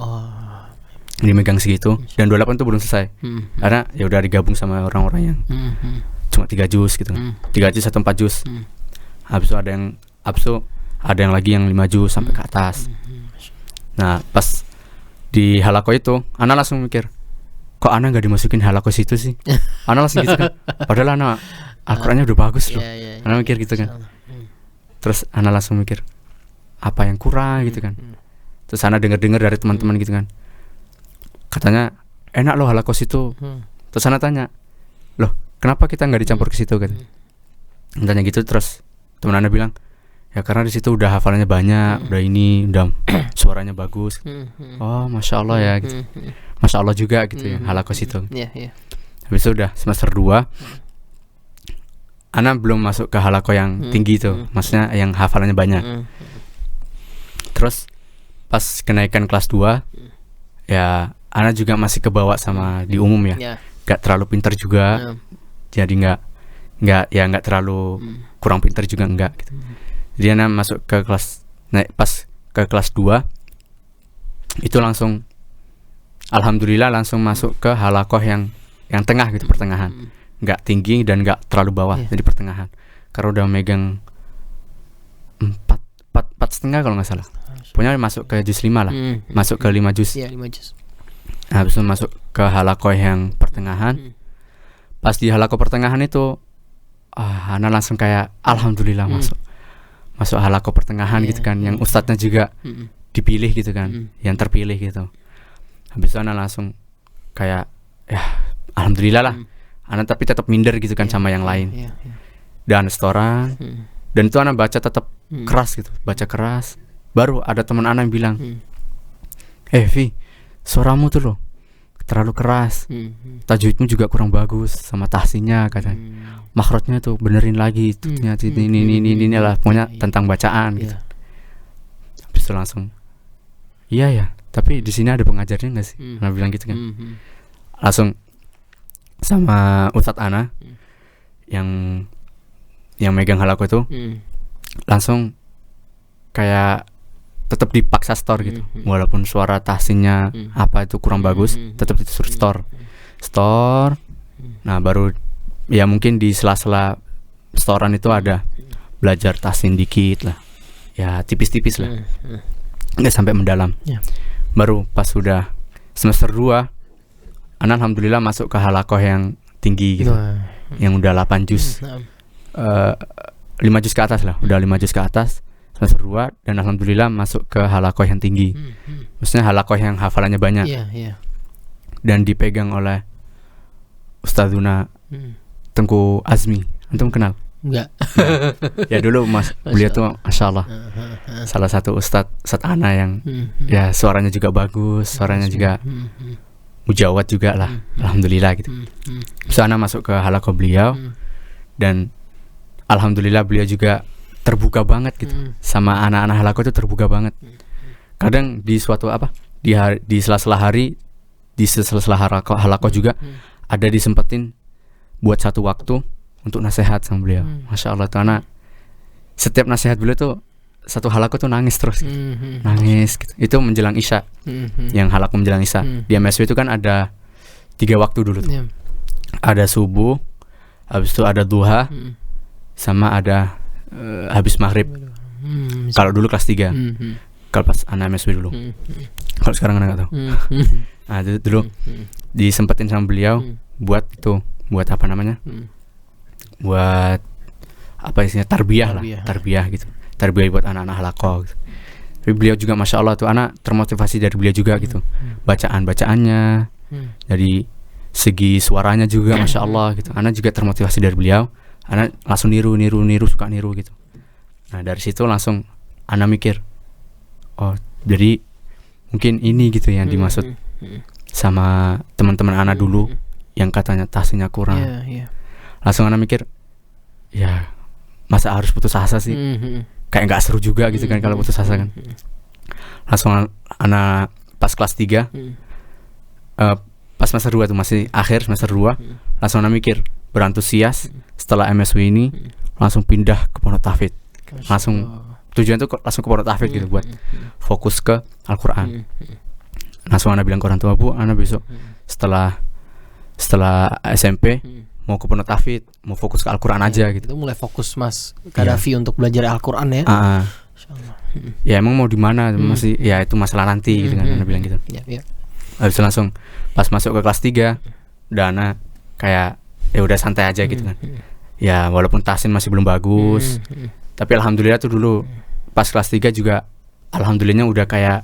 Ini megang segitu dan 28 tuh belum selesai. Karena ya udah digabung sama orang-orang yang cuma 3 juz gitu. 3 juz atau 4 juz. Habis itu ada yang lagi yang 5 juz sampai ke atas. Nah, pas di halaqah itu, Ana langsung mikir, kok Ana enggak dimasukin halaqah situ sih? Ana langsung gitu kan. Padahal Ana Al-Qur'annya udah bagus loh. Ana mikir gitu kan. Terus Ana langsung mikir, apa yang kurang gitu kan. Terus Ana dengar dari teman-teman gitu kan. Katanya, enak loh halaqah situ. Terus Ana tanya, loh, kenapa kita enggak dicampur ke situ gitu? Tanya gitu terus teman Ana bilang, ya karena di situ udah hafalannya banyak, udah suaranya bagus. Oh, masya Allah ya gitu. Masya Allah juga gitu ya halaqah situ. Habis itu udah semester 2 Ana belum masuk ke halaqah yang tinggi itu, maksudnya yang hafalannya banyak. Terus pas kenaikan kelas 2 ya Ana juga masih kebawa sama di umum ya. Gak terlalu pintar juga. Jadi gak terlalu kurang pintar juga enggak gitu. Jadi Ana masuk ke kelas, pas ke kelas 2 itu langsung alhamdulillah langsung masuk ke halaqah yang tengah gitu, pertengahan. Enggak tinggi dan enggak terlalu bawah, jadi pertengahan. Karena udah megang 4,5 kalau enggak salah. Pokoknya masuk ke juz 5 lah. Masuk ke 5 juz. Iya, 5 juz. Habis itu masuk ke halaqah yang pertengahan. Pas di halaqah pertengahan itu Ana langsung kayak alhamdulillah masuk halaqah pertengahan gitu kan, yang ustadznya juga dipilih gitu kan, yang terpilih gitu. Habis itu Ana langsung kayak ya alhamdulillah lah. Ana tapi tetap minder gitu kan sama yang lain. Dan setoran dan itu Ana baca tetap keras gitu, baca keras. Baru ada teman Ana yang bilang, Vi, suaramu tuh loh terlalu keras, tajwidmu juga kurang bagus sama tahsinnya katanya. Makhrajnya tuh benerin lagi, ini lah pokoknya tentang bacaan gitu. Habis itu langsung, iya ya, tapi di sini ada pengajarnya nggak sih? Ana bilang gitu kan. Langsung sama Ustadz Ana yang megang halaqah itu, langsung kayak tetap dipaksa store gitu, walaupun suara tahsinnya apa itu kurang bagus, tetap disuruh store. Nah baru ya mungkin di sela-sela storan itu ada belajar tahsin dikit lah, ya tipis-tipis lah, nggak sampai mendalam. Baru pas sudah semester 2 ana alhamdulillah masuk ke halakoh yang tinggi gitu. Yang udah 8 juz. 5 juz ke atas lah, udah 5 juz ke atas semester 2 dan alhamdulillah masuk ke halakoh yang tinggi. Maksudnya halakoh yang hafalannya banyak. Dan dipegang oleh Ustadzuna Tengku Azmi. Antum kenal? Enggak. Ya dulu beliau tuh Masya Allah salah satu Ustadz ana yang ya suaranya juga bagus, suaranya juga mujawad juga lah. Alhamdulillah gitu. So ana masuk ke halakoh beliau dan alhamdulillah beliau juga terbuka banget gitu. Sama anak-anak halakoh itu terbuka banget. Kadang di suatu di sela-sela hari, di sela-sela halakoh juga ada disempetin buat satu waktu untuk nasihat sama beliau. Masya Allah tuh anak setiap nasihat beliau tuh satu halakoh tuh nangis terus gitu. Nangis gitu. Itu menjelang Isya. Yang halakoh menjelang Isya. Di MSW itu kan ada 3 waktu dulu tuh. Ada subuh, habis itu ada duha, sama ada habis maghrib. Kalau dulu kelas 3. Kalau pas anak MSW dulu. Kalau sekarang anak tahu. Nah itu dulu disempetin sama beliau buat itu, buat apa namanya? Buat apa istilahnya tarbiyah gitu. Tarbiyah buat anak-anak halakoh gitu. Tapi beliau juga Masya Allah tuh anak termotivasi dari beliau juga gitu. Bacaannya dari segi suaranya juga Masya Allah gitu. Anak juga termotivasi dari beliau. Anak langsung niru suka niru gitu. Nah dari situ langsung anak mikir, oh jadi mungkin ini gitu yang dimaksud sama teman-teman anak dulu yang katanya tahsinnya kurang. Langsung anak mikir, ya masa harus putus asa sih? Kayak nggak seru juga gitu kan kalau putus asa kan. Langsung anak pas kelas 3 pas semester 2 tuh masih akhir semester 2, langsung anak mikir berantusias setelah MSW ini langsung pindah ke Pondok Tahfidz. Langsung tujuan tuh langsung ke Pondok Tahfidz gitu buat fokus ke Al-Quran. Langsung anak bilang ke orang tua, Bu, anak besok setelah SMP mau ke Pondok Tahfidz, mau fokus ke Al-Quran aja gitu. Itu mulai fokus Mas Qaddafi untuk belajar Al-Quran ya. Ya emang mau di mana masih ya itu masalah nanti gitu kan anak bilang gitu. Habis itu langsung pas masuk ke kelas 3 udah anak kayak ya udah santai aja gitu kan. Ya walaupun tahsin masih belum bagus, tapi alhamdulillah tuh dulu pas kelas 3 juga alhamdulillahnya udah kayak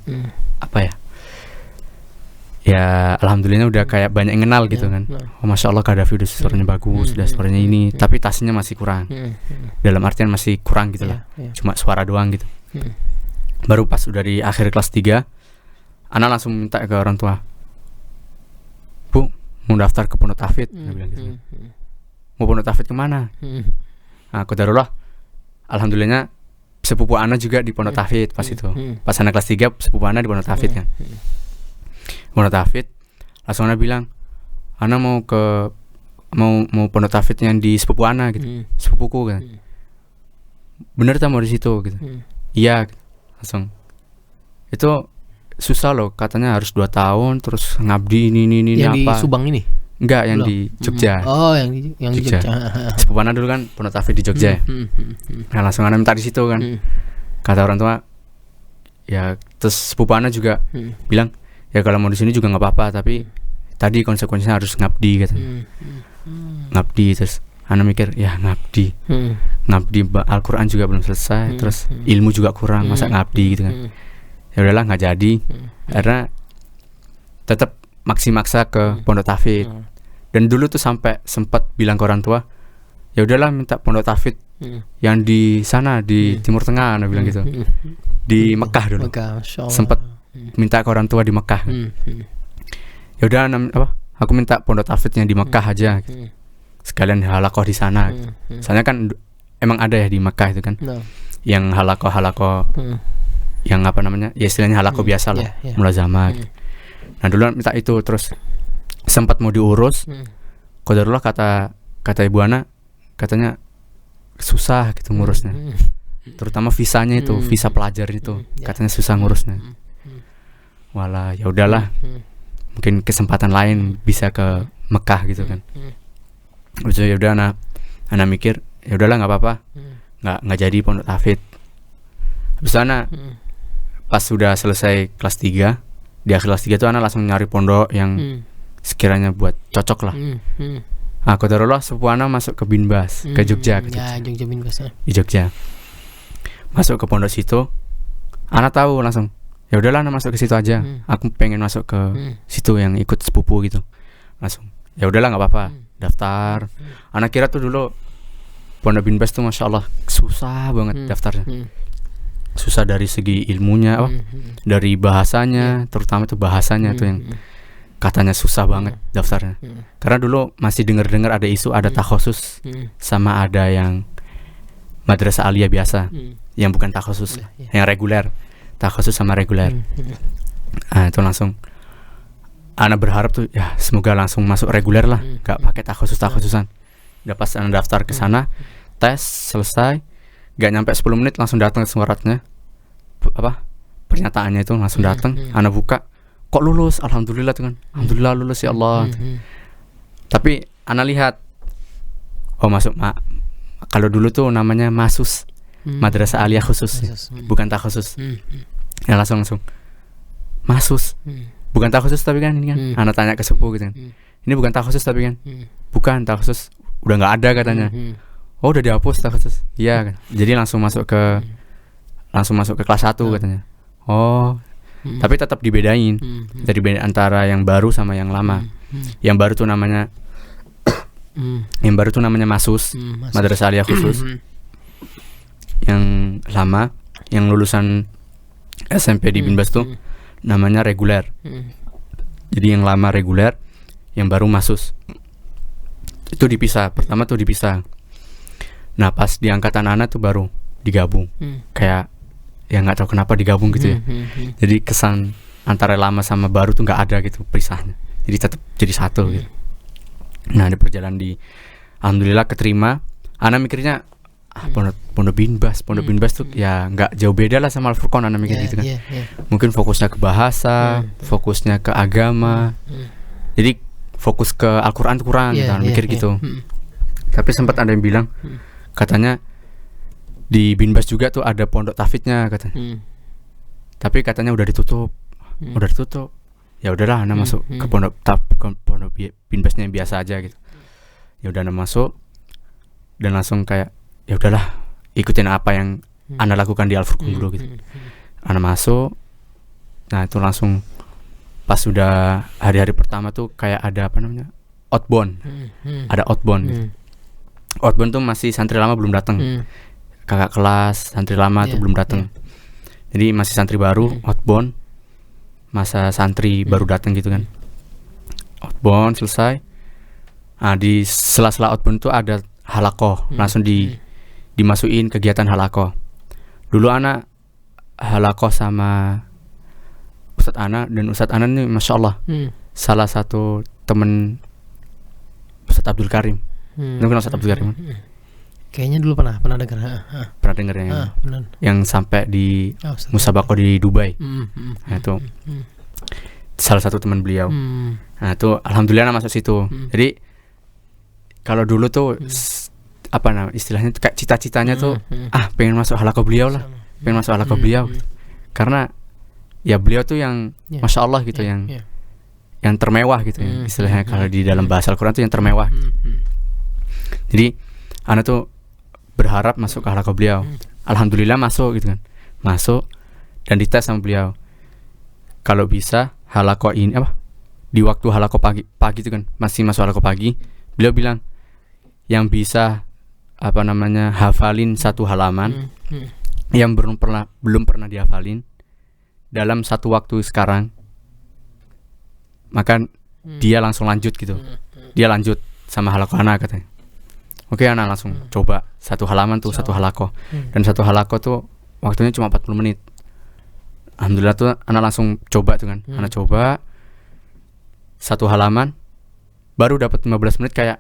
apa ya? Ya alhamdulillahnya udah kayak banyak yang kenal gitu kan. Oh Masya Allah Qaddafi udah suaranya bagus, udah suaranya ini, tapi tahsinnya masih kurang. Dalam artian masih kurang gitu lah. Cuma suara doang gitu. Baru pas udah di akhir kelas 3 anak langsung minta ke orang tua, Bu, mau daftar ke Pondok Tahfidz. Dia bilang gitu. Mau Pondok Tahfidz kemana? Nah qadarullah alhamdulillahnya sepupu anak juga di Pondok Tahfidz pas itu. Pas anak kelas 3 sepupu anak di Pondok Tahfidz kan. Pondok Tahfidz langsung anak bilang, anak mau Pondok Tahfidz yang di sepupu anak gitu. Sepupuku kan. Bener tak mau di situ gitu. Iya langsung. Itu susah loh, katanya harus 2 tahun terus ngabdi ini yang apa. di Subang ini? Enggak, yang di Jogja. Oh, yang di Jogja. Sepupu anak dulu kan Pondok Tahfidz di Jogja. Nah, langsung anak minta di situ kan. Kata orang tua, ya terus sepupu anak juga bilang, ya kalau mau di sini juga nggak apa-apa, tapi tadi konsekuensinya harus ngabdi katanya. Ngabdi terus anak mikir, ya ngabdi Al-Quran juga belum selesai, terus ilmu juga kurang, masa ngabdi gitu kan. Ya udahlah nggak jadi, karena tetap maksa ke Pondok Tahfidz. Dan dulu tuh sampai sempat bilang ke orang tua, ya udahlah minta Pondok Tahfidz yang di sana di Timur Tengah, anak bilang gitu. Di Mekah dulu. Sempat minta ke orang tua di Mekah. Ya udah aku minta Pondok Tahfidz yang di Mekah aja. Gitu. Sekalian halakoh di sana. Soalnya kan emang ada ya di Mekah itu kan. Yang halakoh yang apa namanya? Ya istilahnya halakoh biasa lah, mulazamah. Gitu. Nah dulu minta itu, terus sempat mau diurus. Qadarullah kata ibu anak, katanya susah gitu ngurusnya. Terutama visanya itu, visa pelajar itu, katanya susah ngurusnya. Walah, ya udahlah. Mungkin kesempatan lain bisa ke Mekah gitu kan. Terus ya udah anak mikir, ya udahlah nggak apa-apa. Nggak jadi Pondok Tahfidz. Habis anak pas sudah selesai kelas 3 di akhir kelas 3 tuh anak langsung nyari pondok yang sekiranya buat cocok lah. Qadarullah sepupu anak masuk ke Binbas, ke Jogja, Ya, Jogja Binbas. di Jogja. Masuk ke pondok situ, anak tahu langsung. Ya udahlah, anak masuk ke situ aja. Aku pengen masuk ke situ yang ikut sepupu gitu. Langsung. Ya udahlah, nggak apa-apa. Daftar. Anak kira tuh dulu pondok Binbas tuh masya Allah susah banget daftarnya. Susah dari segi ilmunya, dari bahasanya, terutama tuh bahasanya tuh yang katanya susah banget daftarnya. Karena dulu masih dengar-dengar ada isu ada takhusus sama ada yang madrasah aliyah biasa, yang bukan takhusus, yang reguler. Takhusus sama reguler. Nah, itu langsung anak berharap tuh ya semoga langsung masuk reguler lah, gak pakai takhususan. Udah pas anak daftar ke sana, tes selesai, gak nyampe 10 menit langsung datang suratnya, pernyataannya itu langsung datang. Anak buka, kok lulus, alhamdulillah tuh kan, alhamdulillah lulus ya Allah. Tapi anak lihat, oh masuk kalau dulu tuh namanya masus, madrasah aliyah khusus, bukan tak khusus. Ya langsung masus, bukan tak khusus tapi kan ini kan. Anak tanya ke sepupu gitu kan, ini bukan tak khusus tapi kan, bukan tak khusus, udah nggak ada katanya. Oh udah dihapus tak khusus, iya kan. Jadi langsung masuk ke kelas 1 katanya. Oh tapi tetap dibedain dari antara yang baru sama yang lama. Yang baru tuh namanya masus, madrasah aliyah khusus. Yang lama, yang lulusan SMP di Binbas tuh namanya reguler. Jadi yang lama reguler, yang baru masus. Itu dipisah. Pertama tuh dipisah. Nah pas di angkatan anak tuh baru digabung. Kayak ya nggak tahu kenapa digabung gitu ya. Jadi kesan antara lama sama baru tuh nggak ada gitu pisahnya. Jadi tetap jadi satu gitu. Nah di perjalanan alhamdulillah keterima. Anak mikirnya pondok Binbas tuh ya nggak jauh beda lah sama Al-Furqan. Anak mikir gitu kan. Mungkin fokusnya ke bahasa, fokusnya ke agama. Jadi fokus ke Al-Quran tuh kurang. Mikir gitu. Tapi sempat ada yang bilang katanya di Binbas juga tuh ada pondok tahfidznya katanya. Tapi katanya udah ditutup. Ya udahlah anak masuk ke pondok Binbasnya yang biasa aja gitu. Ya udah anak masuk dan langsung kayak ya udahlah ikutin apa yang anak lakukan di Al-Furqan dulu gitu. Anak masuk. Nah, itu langsung pas sudah hari-hari pertama tuh kayak ada outbound. Ada outbound gitu. Outbound tuh masih santri lama belum datang. Kakak kelas santri lama tuh belum datang. Jadi masih santri baru, outbound. Masa santri baru datang gitu kan. Outbound selesai. Nah, di sela-sela outbound tuh ada halakoh, langsung dimasukin kegiatan halakoh. Dulu anak halakoh sama Ustadz Ana, dan Ustadz Ana nih masya Allah salah satu temen Ustadz Abdul Karim. Kenal Ustadz Abdul Karim? Kayaknya dulu pernah dengar. Pernah dengar yang sampai di musabaqah di Dubai. Nah, itu salah satu teman beliau. Nah itu alhamdulillah masuk situ. Jadi kalau dulu tuh istilahnya kayak cita-citanya tuh pengen masuk halakoh beliau lah, pengen masuk halakoh beliau. Karena ya beliau tuh yang masya Allah gitu, yang termewah gitu ya, istilahnya kalau di dalam bahasa Al-Quran tuh yang termewah. Jadi anak tuh berharap masuk ke halakoh beliau. Alhamdulillah masuk gitu kan, masuk dan dites sama beliau. Kalau bisa halakoh ini di waktu halakoh pagi itu kan, masih masuk halakoh pagi, beliau bilang yang bisa hafalin satu halaman yang belum pernah dihafalin dalam satu waktu sekarang, maka dia langsung lanjut gitu. Dia lanjut sama halakoh anak katanya. Oke, anak langsung coba satu halaman tuh, satu halakoh. Dan satu halakoh tuh waktunya cuma 40 menit. Alhamdulillah tuh anak langsung coba tuh kan. Anak coba satu halaman, baru dapat 15 menit kayak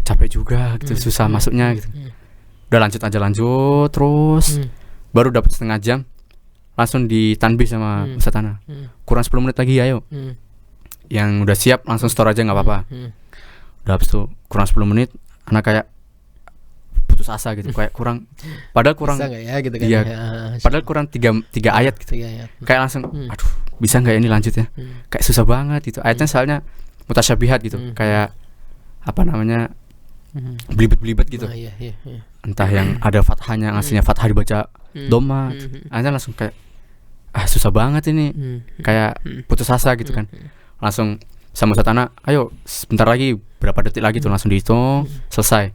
capek juga gitu, susah masuknya gitu. Udah lanjut terus. Baru dapat setengah jam, langsung ditanbih sama Ustadz Ana. Kurang 10 menit lagi ayo. Yang udah siap langsung store aja nggak apa-apa. Udah habis tuh kurang 10 menit, anak kayak putus asa gitu, kayak padahal kurang bisa gak ya gitu kan. Iya, padahal kurang 3 ayat gitu. Kayak langsung aduh bisa nggak ini lanjut ya? Kayak susah banget gitu. Ayatnya soalnya mutasyabihat gitu. Kayak apa namanya? Belibet-belibet gitu. Iya. Entah yang ada fathahnya aslinya fathah dibaca doma. Ayatnya langsung kayak susah banget ini. Kayak putus asa gitu kan. Langsung sama Ustaz Ana, ayo sebentar lagi, berapa detik lagi tuh langsung dihitung, selesai.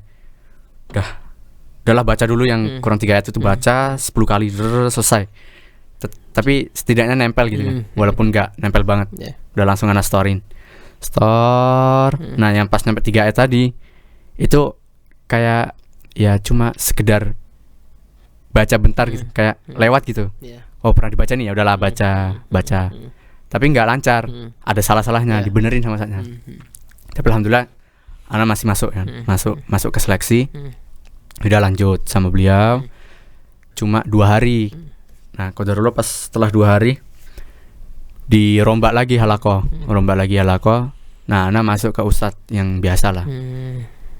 Udahlah baca dulu yang kurang 3 ayat itu, baca 10 kali selesai. Tapi setidaknya nempel gitu kan. Walaupun nggak nempel banget. Udah langsung Ana store. Nah, yang pas nyampe 3 ayat tadi itu kayak ya cuma sekedar baca bentar gitu, kayak lewat gitu. Oh, pernah dibaca nih, ya udahlah baca. Tapi nggak lancar, ada salah-salahnya, dibenerin sama Ustaznya. Tapi alhamdulillah Ana masih masuk kan, masuk ke seleksi. Udah lanjut sama beliau. Cuma 2 hari. Nah, qadarullah pas setelah 2 hari dirombak lagi halaqah. Nah, Ana masuk ke ustadz yang biasa lah.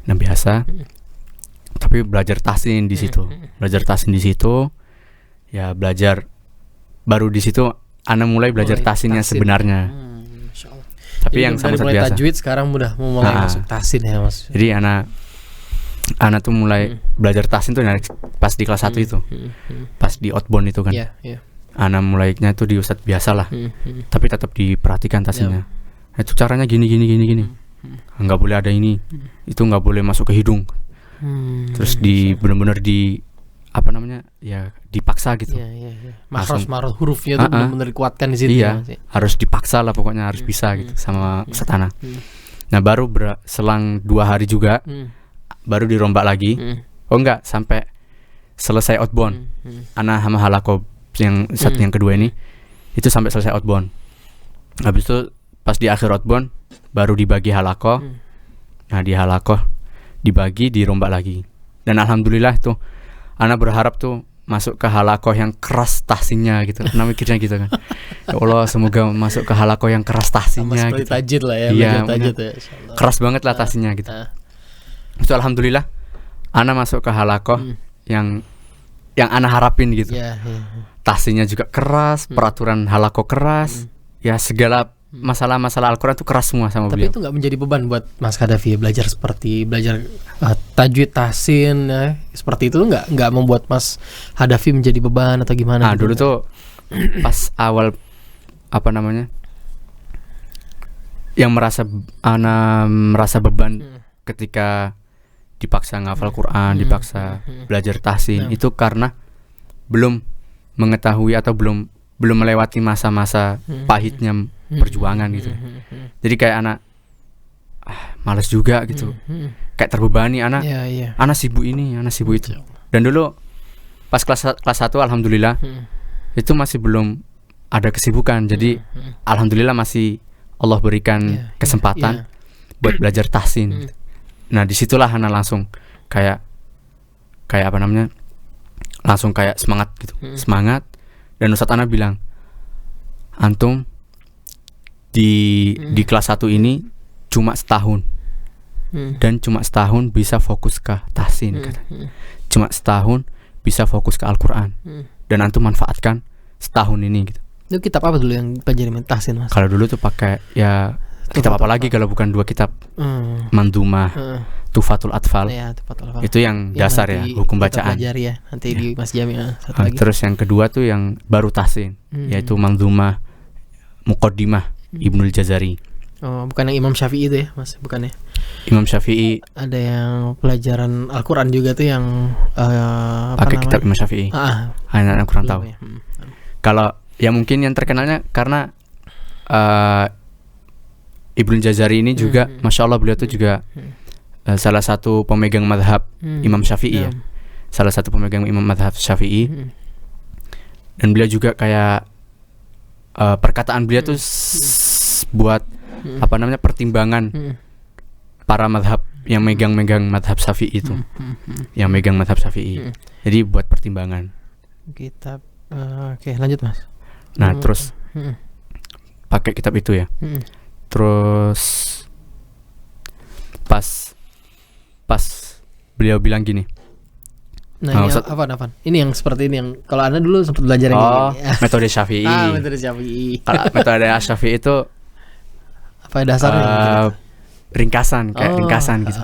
Yang biasa. Tapi belajar tahsin di situ. Ya belajar baru di situ Ana mulai belajar tahsinnya sebenarnya. Tapi jadi yang sama mulai biasa. tajwid sekarang udah mulai masuk tahsin ya, Mas. Jadi Ana tuh mulai belajar tahsin tuh pas di kelas 1 itu. Pas di outbound itu kan. Ana mulainya tuh di ustadz biasa lah. Tapi tetap diperhatikan tahsinnya. Itu caranya gini. Enggak boleh ada ini. Itu enggak boleh masuk ke hidung. Terus benar-benar apa namanya? Ya dipaksa gitu. Makhraj hurufnya tuh benar-benar dikuatkan di situ. Iya, harus dipaksa lah pokoknya, harus bisa gitu sama Ustaz Ana. Nah, baru selang 2 hari juga baru dirombak lagi. Oh enggak, sampai selesai outbound. Ana sama halaqah yang yang kedua ini itu sampai selesai outbound. Habis itu pas di akhir outbound baru dibagi halaqah. Nah, di halaqah dibagi, dirombak lagi. Dan alhamdulillah tuh Ana berharap tuh masuk ke halaqah yang keras tahsinnya gitu. Nah, mikirnya gitu kan. Ya Allah, semoga masuk ke halaqah yang keras tahsinnya gitu. Tajwid lah ya, iya, tajwid ya, insyaallah. Keras banget lah tahsinnya gitu. Itu alhamdulillah Ana masuk ke halaqah yang Ana harapin gitu. Tahsinnya juga keras, peraturan halaqah keras. Ya segala masalah-masalah Al-Quran itu keras semua sama beliau. Tapi itu nggak menjadi beban buat Mas Qaddafi belajar tajwid tahsin seperti itu nggak membuat Mas Qaddafi menjadi beban atau gimana? Nah, dulu tuh pas awal apa namanya yang Ana merasa beban ketika dipaksa ngafal Quran, dipaksa belajar tahsin, itu karena belum mengetahui atau belum melewati masa-masa pahitnya perjuangan gitu. Jadi kayak anak malas juga gitu. Kayak terbebani anak. Anak sibuk ini, anak sibuk itu. Dan dulu pas kelas 1 alhamdulillah itu masih belum ada kesibukan. Jadi alhamdulillah masih Allah berikan kesempatan buat belajar tahsin. Nah, disitulah anak langsung kayak apa namanya? Langsung kayak semangat gitu. Semangat. Dan Ustaz Ana bilang, antum di kelas 1 ini cuma setahun. Dan cuma setahun bisa fokus ke tahsin katanya. Cuma setahun bisa fokus ke Al-Quran. Dan antum manfaatkan setahun ini gitu. Itu kitab apa dulu yang pelajari tahsin, Mas? Kalau dulu tuh pakai ya kitab apa lagi kalau bukan 2 kitab. Mandumah, Tufatul Atfal. Itu yang dasar ya, hukum bacaan. Ya, nanti di Mas Jami terus yang kedua tuh yang baru tahsin, yaitu Mandumah Muqaddimah Ibnul Jazari. Oh, bukan yang Imam Syafi'i itu ya, Mas? Bukan ya? Imam Syafi'i ada yang pelajaran Al-Quran juga tuh yang pakai kitab Imam Syafi'i. Anak kurang tahu. Kalau ya mungkin yang terkenalnya karena Ibnul Jazari ini juga Masya Allah beliau tuh juga salah satu pemegang madhab Imam Syafi'i ya. Salah satu pemegang Imam madhab Syafi'i. Dan beliau juga kayak perkataan beliau tuh buat apa namanya pertimbangan para madhab yang megang madhab Syafi'i itu. Yang megang madhab Syafi'i. Jadi buat pertimbangan. Kitab oke, lanjut Mas. Nah, terus pakai kitab itu ya. Terus pas beliau bilang gini, Nah, Oh, ini Ustaz. apa? Ini yang seperti ini yang kalau Anda dulu sempat belajar yang Oh, ini. metode Syafi'i. Metode Syafi'i. Kalau metode Syafi'i itu Apa dasarnya? ringkasan, kayak Oh. ringkasan gitu.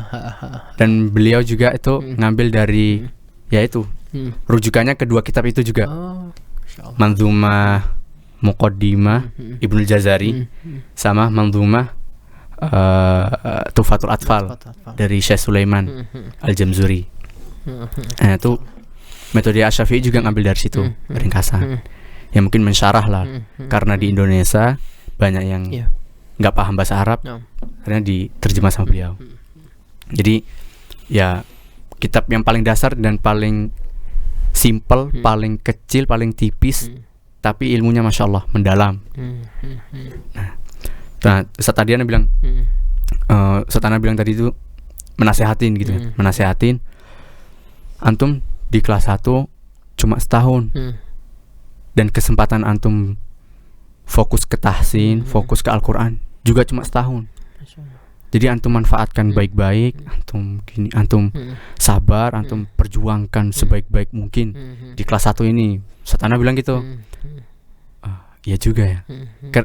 Dan beliau juga itu ngambil dari ya itu rujukannya kedua kitab itu juga. Oh, Masya Allah. Manzumah Muqaddimah Ibnu Jazari sama Manzumah Tufatul Atfal dari Syekh Sulaiman Al-Jamzuri. Nah, itu metode Asy-Syafi'i juga ngambil dari situ ringkasan. Ya mungkin mensyarah lah karena di Indonesia banyak yang Iya. nggak paham bahasa Arab No. karena diterjemah sama beliau. Jadi ya kitab yang paling dasar dan paling simple, paling kecil, paling tipis, tapi ilmunya masya Allah mendalam. Nah, Ustaz tadi Ana bilang, Ustaz Ana bilang tadi itu menasehatin gitu kan, menasehatin. Antum di kelas 1 cuma setahun dan kesempatan antum fokus ke tahsin, fokus ke Al-Quran juga cuma setahun. Jadi antum manfaatkan baik-baik, antum sabar, antum perjuangkan sebaik-baik mungkin di kelas 1 ini. Ustaz Ana bilang gitu. Ya juga ya.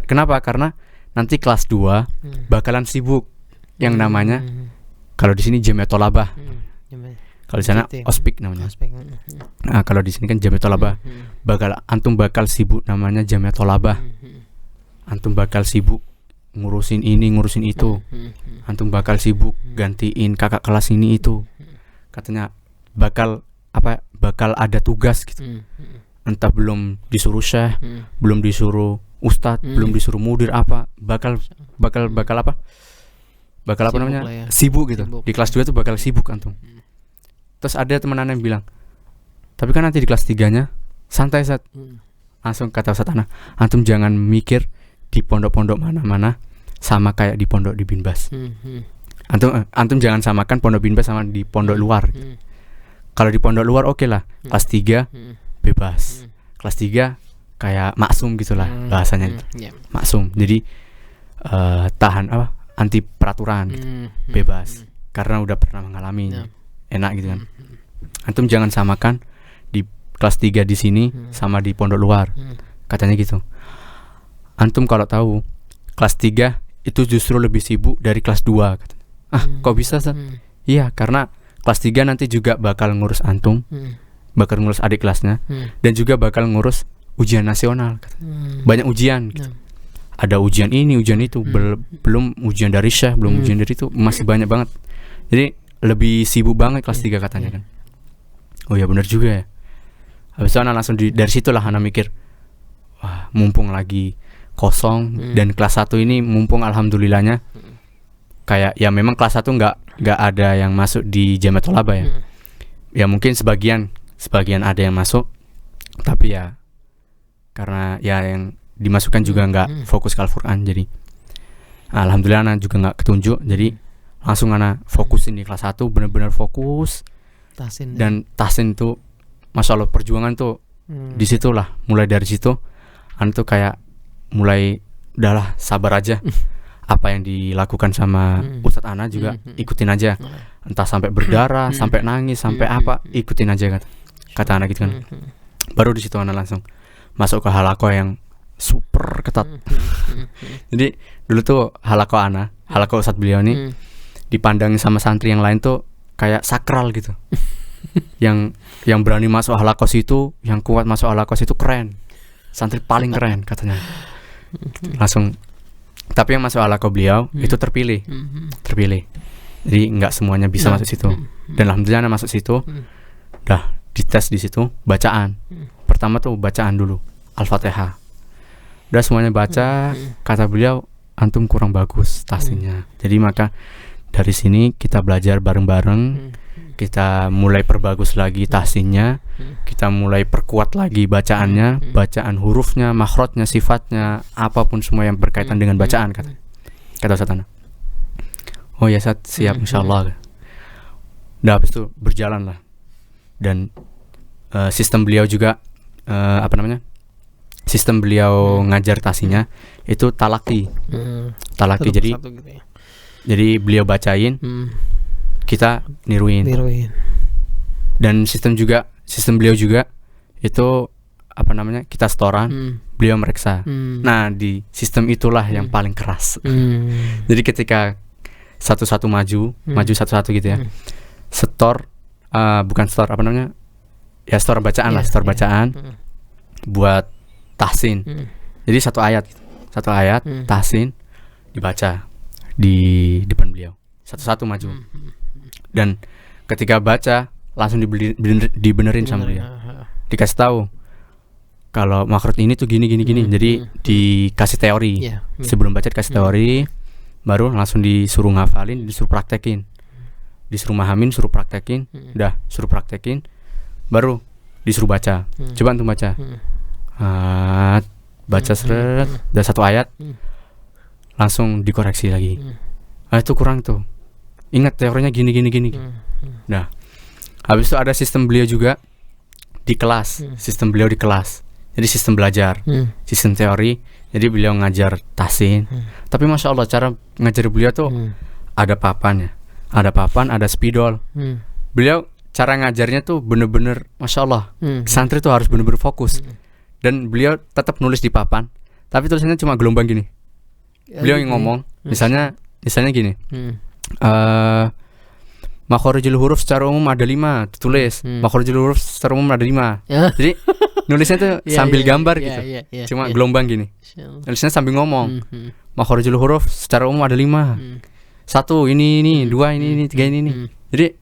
Kenapa? Karena nanti kelas 2 bakalan sibuk yang namanya kalau di sini Jamiat Tholabah. Kalau di sana ospik namanya. Nah, kalau di sini kan Jamiat Tholabah. Antum bakal sibuk namanya Jamiat Tholabah. Antum bakal sibuk ngurusin ini, ngurusin itu. Antum bakal sibuk gantiin kakak kelas ini itu. Katanya bakal ada tugas gitu. Entah belum disuruh syekh, belum disuruh ustadz, belum disuruh mudir apa, bakal apa? Bakal apa Sibuk namanya? lah ya. Sibuk gitu. Sibuk. Di kelas 2 tuh bakal sibuk antum. Terus ada teman Ana yang bilang, "Tapi kan nanti di kelas 3-nya santai, Sat." Langsung kata Ustaz Ana, "Antum jangan mikir di pondok-pondok mana-mana sama kayak di pondok di Binbas. Antum jangan samakan pondok Binbas sama di pondok luar. Kalau di pondok luar oke lah, kelas 3 bebas. Kelas 3 kayak maksum gitulah bahasanya gitu. Maksum. Jadi anti peraturan gitu. Bebas. Karena udah pernah mengalami. Enak gitu kan. Antum jangan samakan di kelas 3 di sini sama di pondok luar. Katanya gitu. Antum kalau tahu kelas 3 itu justru lebih sibuk dari kelas 2 katanya. Kok bisa, Sat? Iya, karena kelas 3 nanti juga bakal ngurus antum, bakal ngurus adik kelasnya, dan juga bakal ngurus ujian nasional katanya. Banyak ujian gitu. Ada ujian ini, ujian itu, belum ujian dari syekh, belum ujian dari itu, masih banyak banget. Jadi lebih sibuk banget kelas 3 katanya kan. Oh ya benar juga ya. Habis itu Ana langsung dari situlah Ana mikir, wah mumpung lagi kosong dan kelas 1 ini mumpung alhamdulillahnya kayak ya memang kelas 1 nggak ada yang masuk di Jamiat Tholabah ya. Ya mungkin sebagian ada yang masuk, tapi ya karena ya yang dimasukkan juga nggak fokus ke Al-Quran, jadi alhamdulillah Ana juga nggak ketunjuk, jadi langsung Ana fokusin di kelas 1, benar-benar fokus. Tahsin. Dan tahsin tuh masya Allah perjuangan tuh disitulah, mulai dari situ Ana tuh kayak mulai udahlah sabar aja. Apa yang dilakukan sama Ustadz Ana juga ikutin aja, entah sampai berdarah, sampai nangis, sampai apa, ikutin aja kata Ana gitu kan. Baru di situ Ana langsung masuk ke halaqah yang super ketat. Jadi dulu tuh halaqah Ustadz beliau nih dipandang sama santri yang lain tuh kayak sakral gitu. yang berani masuk halaqah situ, yang kuat masuk halaqah situ keren. Santri paling keren katanya. Langsung. Tapi yang masuk halaqah beliau itu terpilih. Jadi nggak semuanya bisa masuk situ. Dan alhamdulillah Ana masuk situ. Udah dites di situ bacaan. Pertama tuh bacaan dulu Al-Fatihah. Udah semuanya baca, kata beliau antum kurang bagus tahsinnya. Jadi maka dari sini kita belajar bareng-bareng. Kita mulai perbagus lagi tahsinnya, kita mulai perkuat lagi bacaannya, bacaan hurufnya, makhrajnya, sifatnya, apapun semua yang berkaitan dengan bacaan kata Ustaz Ana. Oh ya Ustaz, siap insyaallah. Udah habis itu berjalan lah. Dan sistem beliau juga sistem beliau ngajar tahsinnya itu talaki. Talaki jadi gitu ya. Jadi beliau bacain, kita niruin. Dan sistem beliau juga itu apa namanya, kita setoran, beliau meriksa. Nah di sistem itulah yang paling keras. Jadi ketika satu-satu maju satu-satu gitu ya, bukan store apa namanya ya, store bacaan lah, store bacaan buat tahsin. Jadi satu ayat tahsin dibaca di depan beliau, satu-satu maju. Dan ketika baca langsung dibenerin sama beliau, dikasih tahu kalau makhraj ini tuh gini. Jadi dikasih teori. Sebelum baca dikasih teori, baru langsung disuruh ngafalin, disuruh praktekin, disuruh mahamin, suruh praktekin, udah suruh praktekin, baru disuruh baca. Coba antum baca. Baca seret, udah satu ayat, langsung dikoreksi lagi. Itu kurang tuh. Ingat teorinya gini. Nah, habis itu ada sistem beliau juga di kelas. Sistem beliau di kelas. Jadi sistem belajar, sistem teori. Jadi beliau ngajar tahsin. Tapi masya Allah cara ngajar beliau tuh ada papan, ada spidol. Beliau cara ngajarnya tuh bener-bener masya Allah. Santri tuh harus bener-bener fokus. Dan beliau tetap nulis di papan, tapi tulisannya cuma gelombang gini. Beliau yang ngomong, misalnya gini. Makhorijul huruf secara umum ada 5, tulis. Makhorijul huruf secara umum ada 5. Jadi nulisnya tuh sambil gambar gitu. Cuma gelombang gini. Nulisnya sambil ngomong. Makhorijul huruf secara umum ada 5. 1 ini, 2 ini, 3 ini. Jadi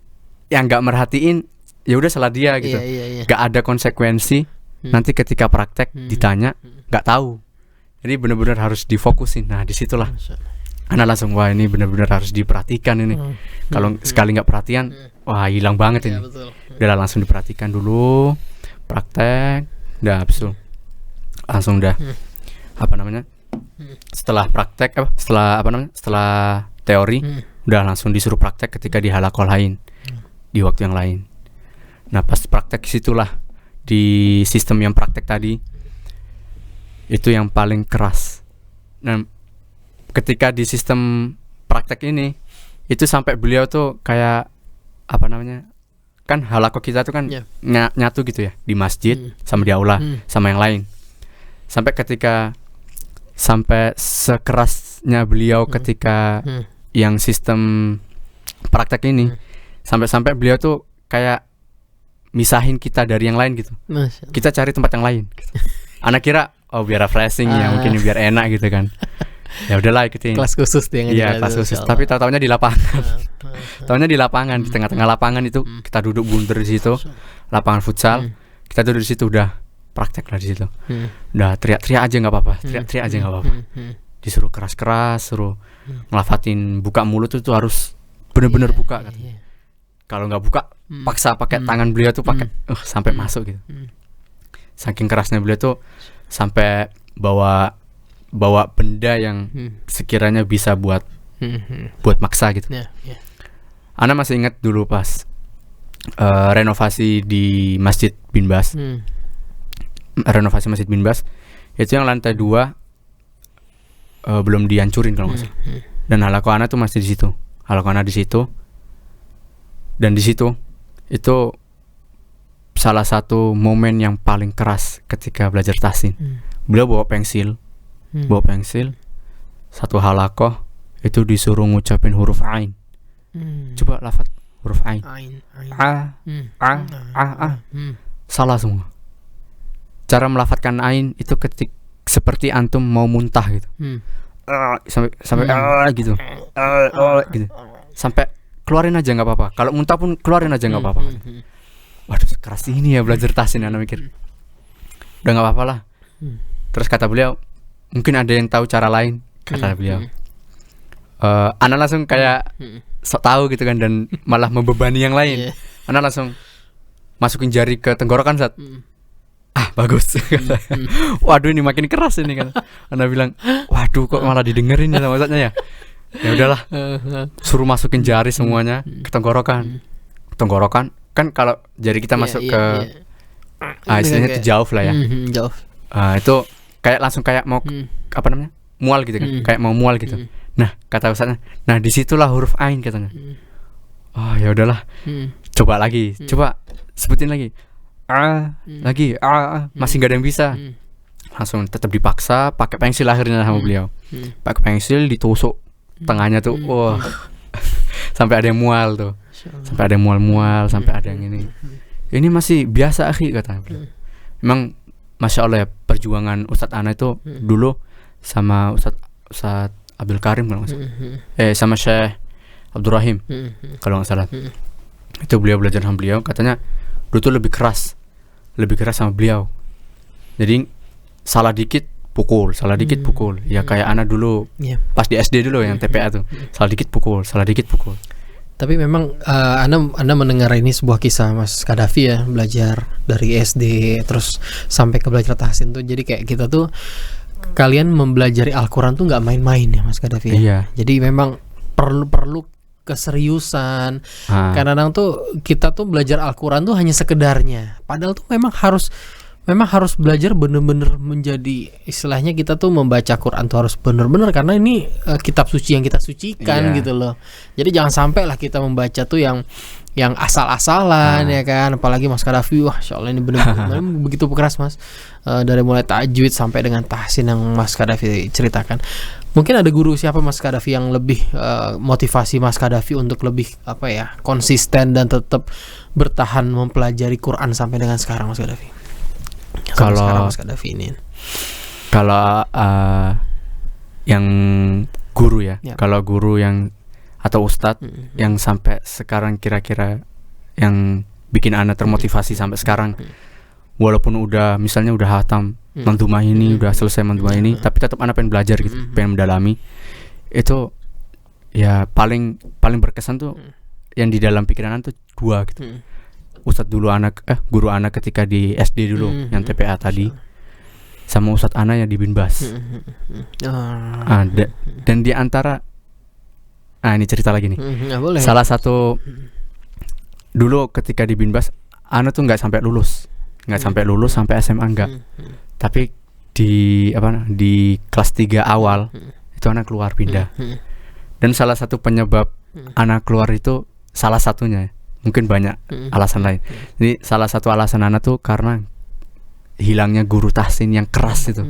yang enggak merhatiin ya udah salah dia gitu. Enggak ada konsekuensi. Nanti ketika praktek ditanya enggak tahu. Jadi benar-benar harus difokusin. Nah, disitulah Ana langsung wah ini benar-benar harus diperhatikan ini. Kalau sekali nggak perhatian, wah hilang banget ini. Udah langsung diperhatikan dulu, praktek, udah habis itu langsung udah setelah praktek setelah teori udah langsung disuruh praktek ketika di halaqah lain, di waktu yang lain. Nah pas praktek situlah di sistem yang praktek tadi itu yang paling keras. Nah ketika di sistem praktek ini itu sampai beliau tuh kayak kan halaqah kita tuh kan nyatu gitu ya di masjid sama di aula sama yang lain. Sampai sekerasnya beliau ketika yang sistem praktek ini sampai beliau tuh kayak misahin kita dari yang lain gitu. Kita cari tempat yang lain gitu. Anak kira biar refreshing ya, mungkin biar enak gitu kan. Ya udahlah ikutin kelas khusus dia. Iya kelas khusus. Tapi tahu-taunya di lapangan. Di lapangan, di tengah-tengah lapangan itu kita duduk bunder di situ, lapangan futsal. Kita duduk di situ udah praktek lah di situ. Udah teriak-teriak aja nggak apa-apa, Disuruh keras-keras, suruh ngelafatin buka mulut itu harus bener-bener buka. Kalau nggak buka, paksa pakai tangan beliau tuh pakai, sampai masuk gitu. Saking kerasnya beliau tuh sampai bawa benda yang sekiranya bisa buat maksa gitu. Ana masih ingat dulu pas renovasi di Masjid Bin Bas. Renovasi Masjid Bin Bas itu yang lantai 2 belum dihancurin kalau nggak salah. Dan halaqah ana tuh masih di situ. Halaqah ana di situ. Dan di situ itu salah satu momen yang paling keras ketika belajar tahsin. Beliau bawa pensil. Satu halaqah itu disuruh ngucapin huruf ain. Coba lafaz huruf ain. Salah semua. Cara melafatkan ain itu seperti antum mau muntah gitu. Sampai gitu. Gitu. Sampai keluarin aja nggak apa-apa. Kalau muntah pun keluarin aja nggak apa-apa. Waduh keras ini ya belajar tahsin. Ana mikir udah nggak apa-apa lah. Terus kata beliau mungkin ada yang tahu cara lain, kata beliau. Ana langsung kayak sok tahu gitu kan, dan malah membebani yang lain. Ana langsung masukin jari ke tenggorokan saat bagus. Waduh ini makin keras ini kan. Ana bilang waduh kok malah didengerin ya maksudnya ya. Ya udahlah, suruh masukin jari semuanya ke tenggorokan. Tenggorokan kan kalau jari kita masuk ke istilahnya itu jauh lah ya. Jauh. Itu kayak langsung kayak mau mual gitu kan, kayak mau mual gitu. Nah kata ustaznya, nah disitulah huruf ain katanya. Ya udahlah, coba lagi, coba sebutin lagi lagi masih nggak ada yang bisa. Langsung tetap dipaksa pakai pensil akhirnya sama beliau. Pakai pensil ditusuk tengahnya tuh, wah. Sampai ada yang mual tuh. Sampai ada yang mual-mual, sampai ada yang ini. Ini masih biasa akhi kata beliau. Memang Masya Allah ya, perjuangan Ustadz Ana itu dulu sama Ustadz Abdul Karim kalau nggak salah. Sama Syekh Abdul Rahim kalau nggak salah. Itu beliau belajar sama beliau, katanya dulu tuh lebih keras sama beliau. Jadi salah dikit pukul. Ya kayak anak dulu pas di SD dulu yang TPA tuh, salah dikit pukul. Tapi memang Anda mendengar ini sebuah kisah Mas Qaddafi ya, belajar dari SD terus sampai ke belajar tahsin tuh. Jadi kayak kita tuh, kalian mempelajari Al-Quran tuh nggak main-main ya Mas Qaddafi ya. Iya. Jadi memang perlu keseriusan. Kadang-kadang tuh kita tuh belajar Al-Quran tuh hanya sekedarnya. Padahal tuh memang harus belajar bener-bener menjadi, istilahnya kita tuh membaca Quran tuh harus bener-bener, karena ini kitab suci yang kita sucikan gitu loh. Jadi jangan sampai lah kita membaca tuh yang asal-asalan ya kan. Apalagi Mas Qaddafi, wah insyaallah ini bener-bener begitu keras Mas. Dari mulai tajwid sampai dengan tahsin yang Mas Qaddafi ceritakan. Mungkin ada guru siapa Mas Qaddafi yang lebih motivasi Mas Qaddafi untuk lebih konsisten dan tetap bertahan mempelajari Quran sampai dengan sekarang Mas Qaddafi? Kalau Mas Qaddafi ini, yang guru ya, kalau guru yang atau ustadz yang sampai sekarang kira-kira yang bikin anak termotivasi sampai sekarang, walaupun misalnya udah hatam mandumah ini, udah selesai mandumah ini, tapi tetap anak pengen belajar gitu, pengen mendalami. Itu ya paling berkesan tuh yang di dalam pikiran tuh dua gitu. Ustadz dulu guru anak ketika di SD dulu yang TPA tadi, sama Ustadz anak yang di Binbas. Dan di antara ini cerita lagi nih. Salah satu dulu ketika di Binbas, anak tuh nggak sampai lulus sampai SMA enggak. Tapi di kelas 3 awal itu anak keluar pindah. Dan salah satu penyebab anak keluar itu, salah satunya, mungkin banyak alasan lain. Jadi salah satu alasan anak tuh karena hilangnya guru tahsin yang keras itu,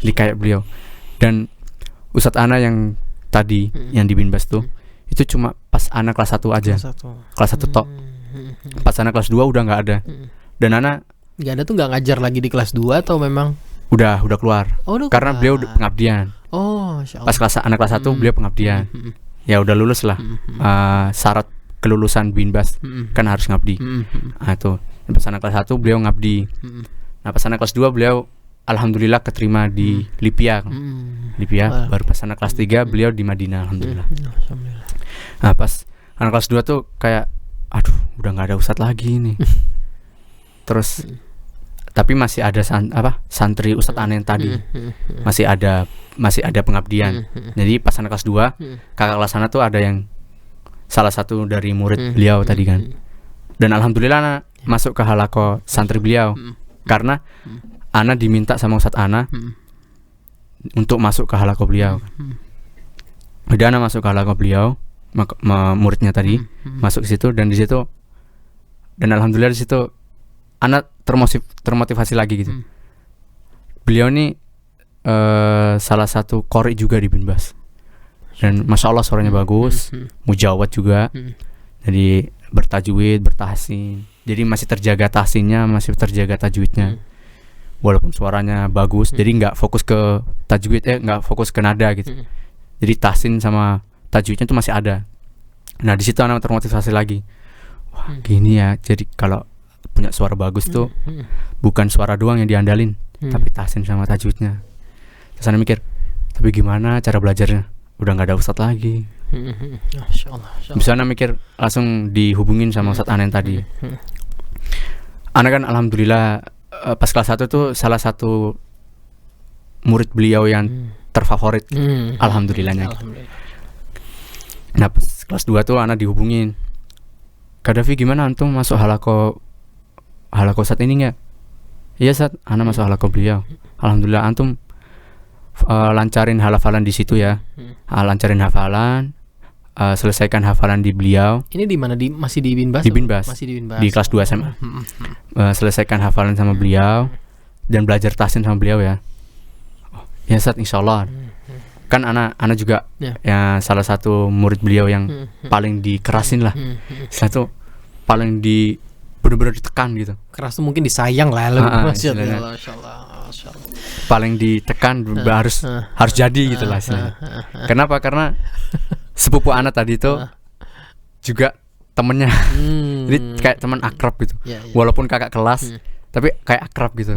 di kayak beliau. Dan Ustadz Ana yang tadi yang di Binbas tuh, itu cuma pas anak kelas 1 aja, kelas 1 tok. Pas anak kelas 2 udah nggak ada. Dan anak nggak ada tuh, nggak ngajar lagi di kelas 2 atau memang udah keluar? Karena beliau pengabdian. Pas anak kelas 1 beliau pengabdian. Ya udah lulus lah. Syarat kelulusan Binbas kan harus ngabdi. Itu pas anak kelas 1 beliau ngabdi. Nah pas anak kelas 2 beliau alhamdulillah keterima di Libya. Baru pas anak kelas 3 beliau di Madinah, alhamdulillah. Nah pas anak kelas 2 tuh kayak aduh udah nggak ada ustadz lagi nih. Terus tapi masih ada santri Ustadz Ana yang tadi, masih ada pengabdian. Jadi pas anak kelas 2 kakak kelas Ana tuh ada yang salah satu dari murid beliau tadi kan. Dan alhamdulillah Ana masuk ke halaqah santri beliau, karena Ana diminta sama Ustadz Ana untuk masuk ke halaqah beliau. Udah Ana masuk ke halaqah beliau, muridnya tadi masuk ke situ, dan di situ, dan alhamdulillah di situ Ana termotivasi lagi gitu. Beliau nih salah satu qori juga di Binbas, dan masya Allah suaranya bagus, mujawad juga, jadi bertajwid, bertahsin, jadi masih terjaga tahsinnya, masih terjaga tajwidnya, walaupun suaranya bagus. Jadi nggak fokus ke tajwid, nggak fokus ke nada gitu. Jadi tahsin sama tajwidnya tuh masih ada. Nah di situ anak termotivasi lagi. Wah gini ya, jadi kalau punya suara bagus tuh bukan suara doang yang diandalin, tapi tahsin sama tajwidnya. Terus anak mikir, tapi gimana cara belajarnya? Udah nggak ada ustadz lagi. Bisa anak mikir langsung dihubungin sama Ustadz Ana yang tadi. Anak kan alhamdulillah pas kelas 1 tuh salah satu murid beliau yang terfavorit, alhamdulillahnya gitu. Nah pas kelas 2 tuh anak dihubungin, Qaddafi gimana antum masuk halaqah saat ini nggak? Iya Ustadz, anak masuk halaqah beliau. Alhamdulillah antum lancarin hafalan di situ ya. Lancarin hafalan, selesaikan hafalan di beliau Ini di mana? Masih di Binbas? di Binbas, Masih di Binbas. di kelas 2 SMA. Selesaikan hafalan sama beliau dan belajar tahsin sama beliau ya. Ya Ustaz, insyaallah. Kan anak juga ya salah satu murid beliau yang paling dikerasin lah. Satu paling benar-benar ditekan gitu. Keras tuh mungkin disayang lah lu. Istilahnya. Masyaallah. Paling ditekan harus jadi gitu lah istilahnya. Kenapa? Karena sepupu anak tadi itu juga temennya. Jadi kayak teman akrab gitu. Walaupun kakak kelas tapi kayak akrab gitu.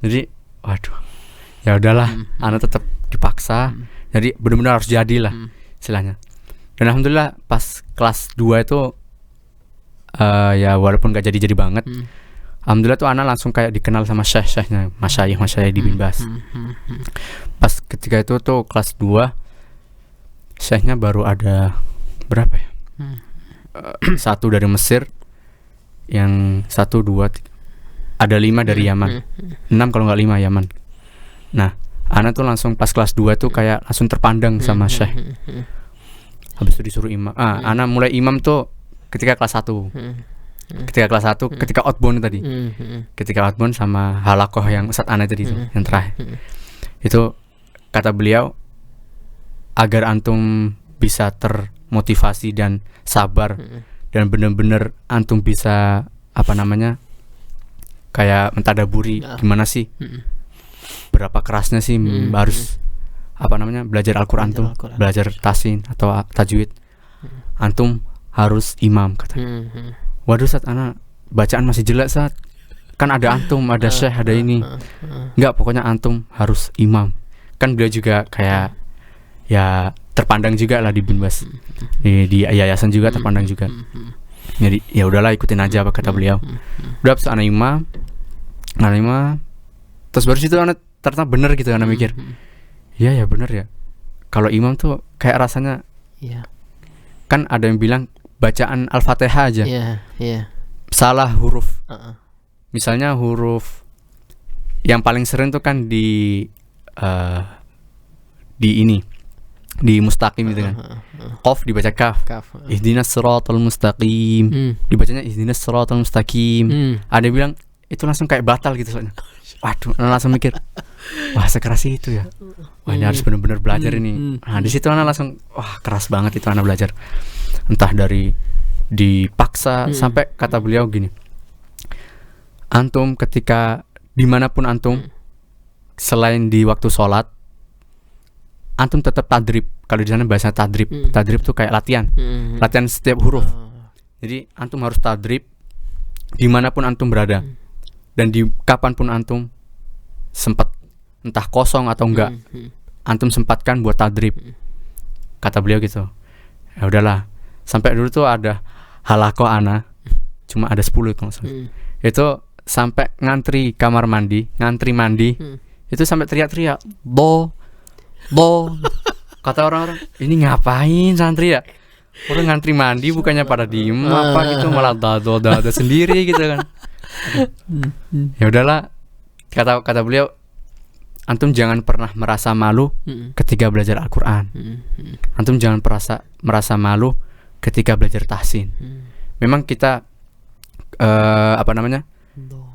Jadi waduh. Ya udahlah, anak tetap dipaksa. Jadi benar-benar harus jadilah istilahnya. Dan alhamdulillah pas kelas 2 itu ya walaupun gak jadi banget, alhamdulillah tuh anak langsung kayak dikenal sama syekh-syekhnya, masyayikh di Binbas. Pas ketika itu tuh kelas 2, syekhnya baru ada berapa ya? Satu dari Mesir, yang 1, 2, 3, ada 5 dari Yaman, 6 kalau nggak 5 Yaman. Nah, anak tuh langsung pas kelas 2 tuh kayak langsung terpandang sama syekh. Habis itu disuruh imam. Anak mulai imam tuh ketika kelas 1. Ketika kelas 1, ketika outbound tadi. Ketika outbound sama halakoh yang Ustadz Ana tadi itu, yang terakhir. Itu kata beliau, agar antum bisa termotivasi dan sabar dan benar-benar antum bisa kayak mentadaburi gimana sih, berapa kerasnya sih harus belajar Al-Quran tuh, belajar tahsin atau tajwid. Antum harus imam kata. Waduh Ustaz, anak bacaan masih jelek Ustaz. Kan ada antum, ada syekh, ada ini. Enggak, pokoknya antum harus imam. Kan beliau juga kayak ya terpandang juga lah di Binbas. Di yayasan juga terpandang juga. Jadi ya udahlah, ikutin aja apa kata beliau. Udah habis anak imam. Terus baru situ anak ternyata bener gitu, anak mikir. Iya ya bener ya. Kalau imam tuh kayak rasanya kan ada yang bilang bacaan Al-Fatihah aja salah huruf. Misalnya huruf yang paling sering tuh kan di mustaqim itu kan. Qaf dibaca kaf. Ihdinas siratal mustaqim. Dibacanya ihdinas siratal mustaqim. Ada yang bilang itu langsung kayak batal gitu soalnya. Waduh, langsung mikir, wah sekeras itu ya. Wah ini harus benar-benar belajar ini. Nah di situ anak langsung, wah keras banget itu anak belajar. Entah dari dipaksa sampai kata beliau gini, antum ketika dimanapun antum, selain di waktu sholat, antum tetap tadrib. Kalau di sana bahasa tadrib. Tadrib tuh kayak latihan setiap huruf. Jadi antum harus tadrib dimanapun antum berada. Dan di kapanpun antum sempat, entah kosong atau enggak, antum sempatkan buat tadrib. Kata beliau gitu. Ya udahlah. Sampai dulu tuh ada halakoh ana, cuma ada 10 kalau salah. Itu sampai ngantri mandi, itu sampai teriak-teriak, bo. Kata orang-orang, ini ngapain santri ya? Orang ngantri mandi bukannya pada diem apa gitu, malah dado sendiri gitu kan. Ya udahlah, kata beliau, antum jangan pernah merasa malu ketika belajar Al-Quran. Antum jangan merasa malu ketika belajar tahsin. Memang kita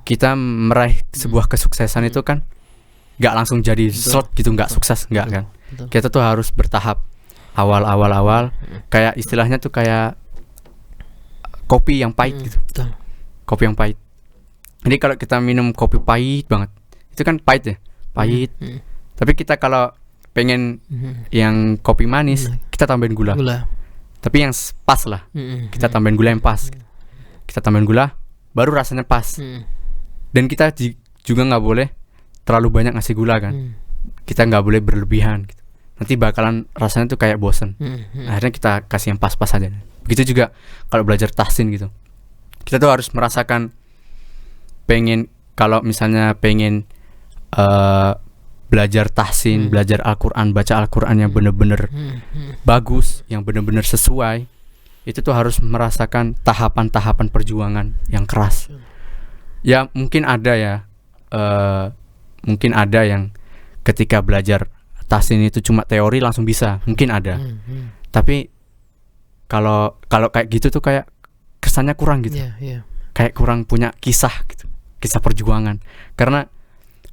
kita meraih sebuah kesuksesan itu kan nggak langsung jadi slot gitu, nggak sukses, nggak kan. Kita tuh harus bertahap. Awal kayak istilahnya tuh kayak kopi yang pahit gitu. Kopi yang pahit. Jadi kalau kita minum kopi pahit banget, itu kan pahit ya, pahit. Tapi kita kalau pengen yang kopi manis, kita tambahin gula. Tapi yang pas lah, kita tambahin gula yang pas. Kita tambahin gula, baru rasanya pas. Dan kita juga nggak boleh terlalu banyak ngasih gula kan. Kita nggak boleh berlebihan gitu. Nanti bakalan rasanya tuh kayak bosen. Akhirnya kita kasih yang pas-pas aja. Begitu juga kalau belajar tahsin gitu. Kita tuh harus merasakan kalau misalnya pengen belajar tahsin, belajar Al-Quran, baca Al-Quran yang bener-bener bagus, yang bener-bener sesuai, itu tuh harus merasakan tahapan-tahapan perjuangan yang keras. Ya mungkin ada yang ketika belajar tahsin itu cuma teori langsung bisa, mungkin ada. Tapi kalau kayak gitu tuh kayak kesannya kurang gitu. Kayak kurang punya kisah gitu. Kisah perjuangan. Karena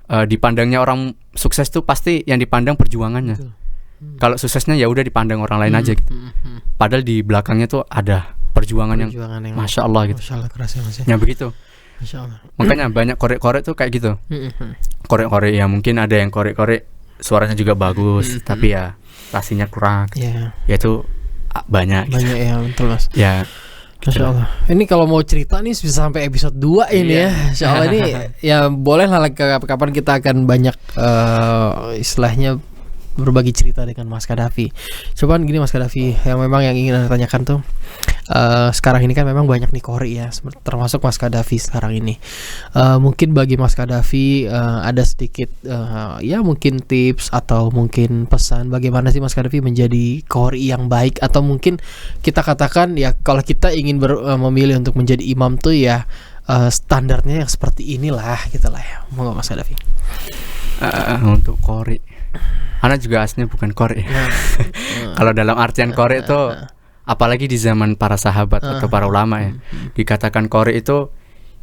dipandangnya orang sukses tuh pasti yang dipandang perjuangannya. Kalau suksesnya ya udah dipandang orang lain aja gitu. Padahal di belakangnya tuh ada perjuangan yang Masya Allah gitu. Masya Allah keras ya Mas ya. Ya begitu. Masya Allah. Makanya banyak korek-korek tuh kayak gitu. Korek-korek ya mungkin ada yang korek-korek suaranya juga bagus, tapi ya pastinya kurang. Ya itu banyak gitu. Ya betul Mas. Ya Masya Allah. Ini kalau mau cerita nih bisa sampai episode 2 ini ya. Masya Allah ini ya boleh lah kapan kita akan banyak istilahnya berbagi cerita dengan Mas Qaddafi. Cobaan gini Mas Qaddafi, yang memang yang ingin Anda tanyakan tuh sekarang ini kan memang banyak nih Qori ya, termasuk Mas Qaddafi sekarang ini. Mungkin bagi Mas Qaddafi ada sedikit ya mungkin tips atau mungkin pesan bagaimana sih Mas Qaddafi menjadi Qori yang baik, atau mungkin kita katakan ya kalau kita ingin memilih untuk menjadi imam tuh ya standarnya yang seperti inilah gitu lah ya. Monggo Mas Qaddafi. Untuk Qori, Ana juga aslinya bukan Qori. Kalau dalam artian Qori itu apalagi di zaman para sahabat atau para ulama ya, dikatakan Qori itu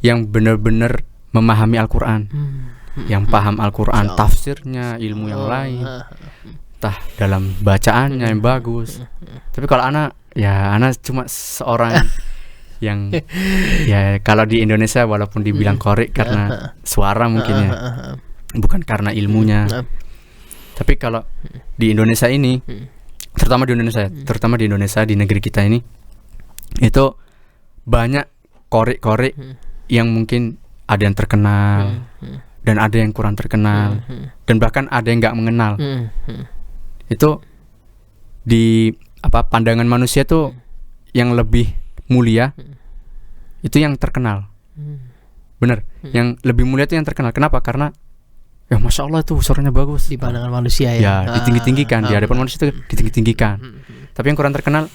yang benar-benar memahami Al-Quran, yang paham Al-Quran, tafsirnya, ilmu yang lain, entah dalam bacaannya yang bagus. Tapi kalau Ana cuma seorang yang ya kalau di Indonesia walaupun dibilang Qori karena suara mungkin ya, bukan karena ilmunya. Tapi kalau di Indonesia ini, terutama di Indonesia di negeri kita ini, itu banyak Qori yang mungkin ada yang terkenal dan ada yang kurang terkenal, dan bahkan ada yang nggak mengenal. Itu di pandangan manusia tuh yang lebih mulia itu yang terkenal. Bener, yang lebih mulia itu yang terkenal. Kenapa? Karena ya Masya Allah tuh suaranya bagus di pandangan manusia ya. Ya ditinggi-tinggikan, di hadapan manusia itu ditinggi-tinggikan. Tapi yang kurang terkenal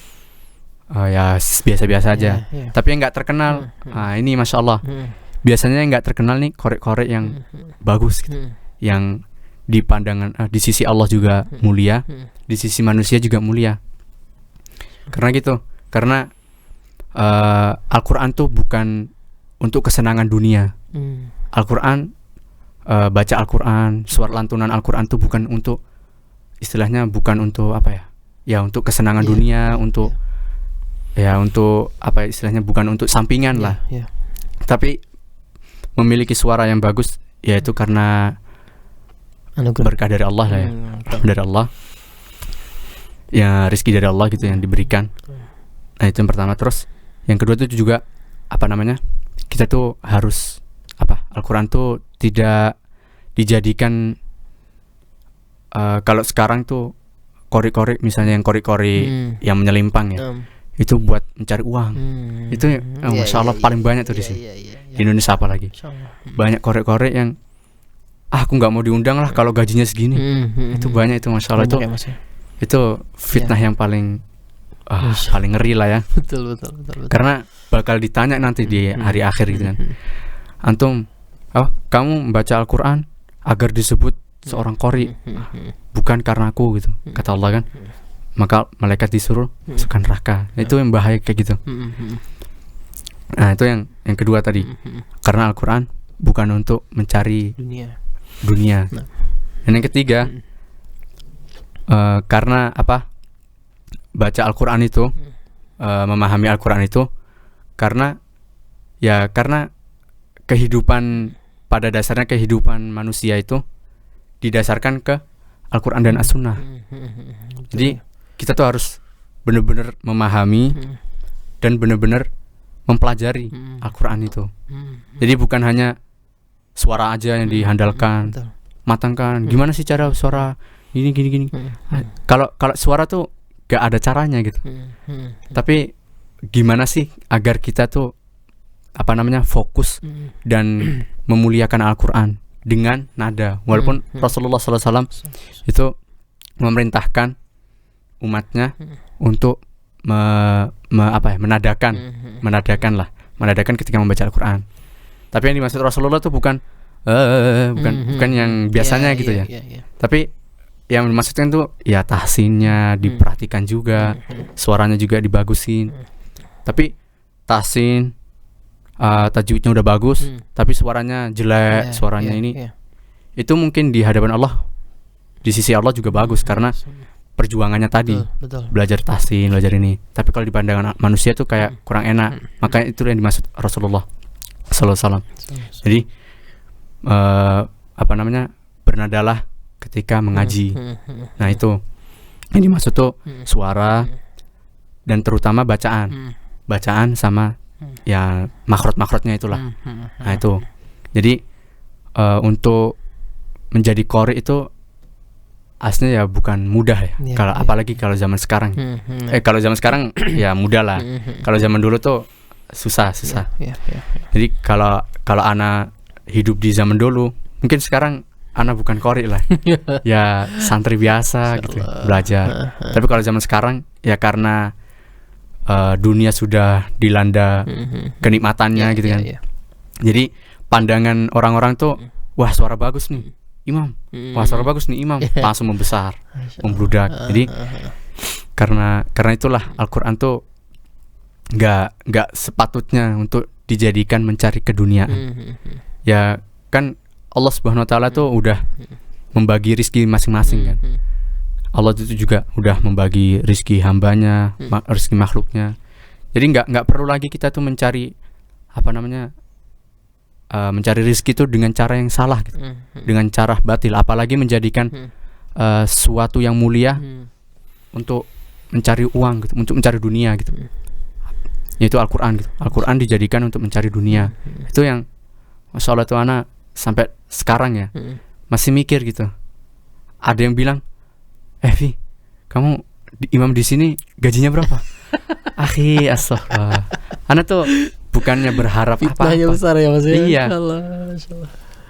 ya biasa-biasa aja. Tapi yang nggak terkenal, ini Masya Allah. Biasanya yang nggak terkenal nih korek-korek yang bagus gitu. Yang di pandangan di sisi Allah juga mulia, di sisi manusia juga mulia. Karena gitu, karena Al-Quran tuh bukan untuk kesenangan dunia. Al-Quran, baca Al-Quran, suara lantunan Al-Quran tuh bukan untuk, istilahnya bukan untuk untuk kesenangan dunia, untuk untuk istilahnya bukan untuk sampingan lah. Tapi memiliki suara yang bagus yaitu karena berkah dari Allah lah ya, dari Allah ya, rezeki dari Allah gitu yang diberikan. Nah itu yang pertama. Terus yang kedua itu juga kita tuh harus Al-Quran tuh tidak dijadikan kalau sekarang tuh Qori misalnya yang Qori yang menyelimpang ya, itu buat mencari uang. Itu Masya Allah paling banyak tuh di sini. Di Indonesia apalagi banyak Qori yang aku nggak mau diundang lah kalau gajinya segini. Itu banyak itu Masya Allah. Itu fitnah yang paling ngeri lah ya. Betul. Karena bakal ditanya nanti di hari akhir gitu kan. Antum, kamu membaca Al-Quran agar disebut seorang Qori, bukan karena aku gitu, kata Allah kan. Maka malaikat disuruh masukkan neraka. Itu yang bahaya kayak gitu. Nah itu yang kedua tadi. Karena Al-Quran bukan untuk mencari dunia. Dan yang ketiga, karena baca Al-Quran itu, memahami Al-Quran itu karena kehidupan, pada dasarnya kehidupan manusia itu didasarkan ke Al-Quran dan As-Sunnah. Jadi kita tuh harus benar-benar memahami dan benar-benar mempelajari Al-Quran itu. Jadi bukan hanya suara aja yang dihandalkan, matangkan gimana sih cara suara gini. Kalau suara tuh gak ada caranya gitu. Tapi gimana sih agar kita tuh fokus dan memuliakan Al-Quran dengan nada. Walaupun Rasulullah SAW itu memerintahkan umatnya untuk menadakan ketika membaca Al-Quran. Tapi yang dimaksud Rasulullah itu bukan yang biasanya gitu ya. Tapi yang dimaksudkan tuh ya tahsinnya diperhatikan juga, suaranya juga dibagusin. Tapi tahsin tajwidnya udah bagus, tapi suaranya jelek, suaranya ini itu mungkin di hadapan Allah, di sisi Allah juga bagus karena perjuangannya tadi, betul. belajar tahsin, belajar ini. Tapi kalau di pandangan manusia tuh kayak kurang enak. Makanya itu yang dimaksud Rasulullah sallallahu alaihi wasallam. Jadi bernadalah ketika mengaji. Nah, itu yang dimaksud tuh suara dan terutama bacaan sama ya makhraj-makhrajnya itulah. Nah, itu. Jadi untuk menjadi qori itu aslinya ya bukan mudah ya. Kalau apalagi kalau zaman sekarang. Kalau zaman sekarang ya mudah lah. Kalau zaman dulu tuh susah. Jadi kalau ana hidup di zaman dulu, mungkin sekarang ana bukan qori lah. Ya santri biasa gitu, belajar. Tapi kalau zaman sekarang ya karena dunia sudah dilanda kenikmatannya gitu kan. Jadi pandangan orang-orang tuh, wah suara bagus nih imam, wah suara bagus nih imam, langsung membesar, membludak. Jadi karena itulah Al-Quran tuh nggak sepatutnya untuk dijadikan mencari keduniaan. Ya kan Allah Subhanahu Wa Taala tuh udah membagi rizki masing-masing kan. Allah itu juga udah membagi rizki hambanya, rizki makhluknya. Jadi nggak perlu lagi kita tuh mencari mencari rizki itu dengan cara yang salah gitu, dengan cara batil, apalagi menjadikan sesuatu yang mulia untuk mencari uang gitu, untuk mencari dunia gitu. Yaitu Al-Quran gitu. Al-Quran dijadikan untuk mencari dunia. Itu yang Masya Allah tuh anak sampai sekarang ya masih mikir gitu. Ada yang bilang, Vi, kamu imam di sini gajinya berapa? Akhi, astagfirullah. Anak tuh bukannya berharap apa-apa. Besar ya Mas. Iya.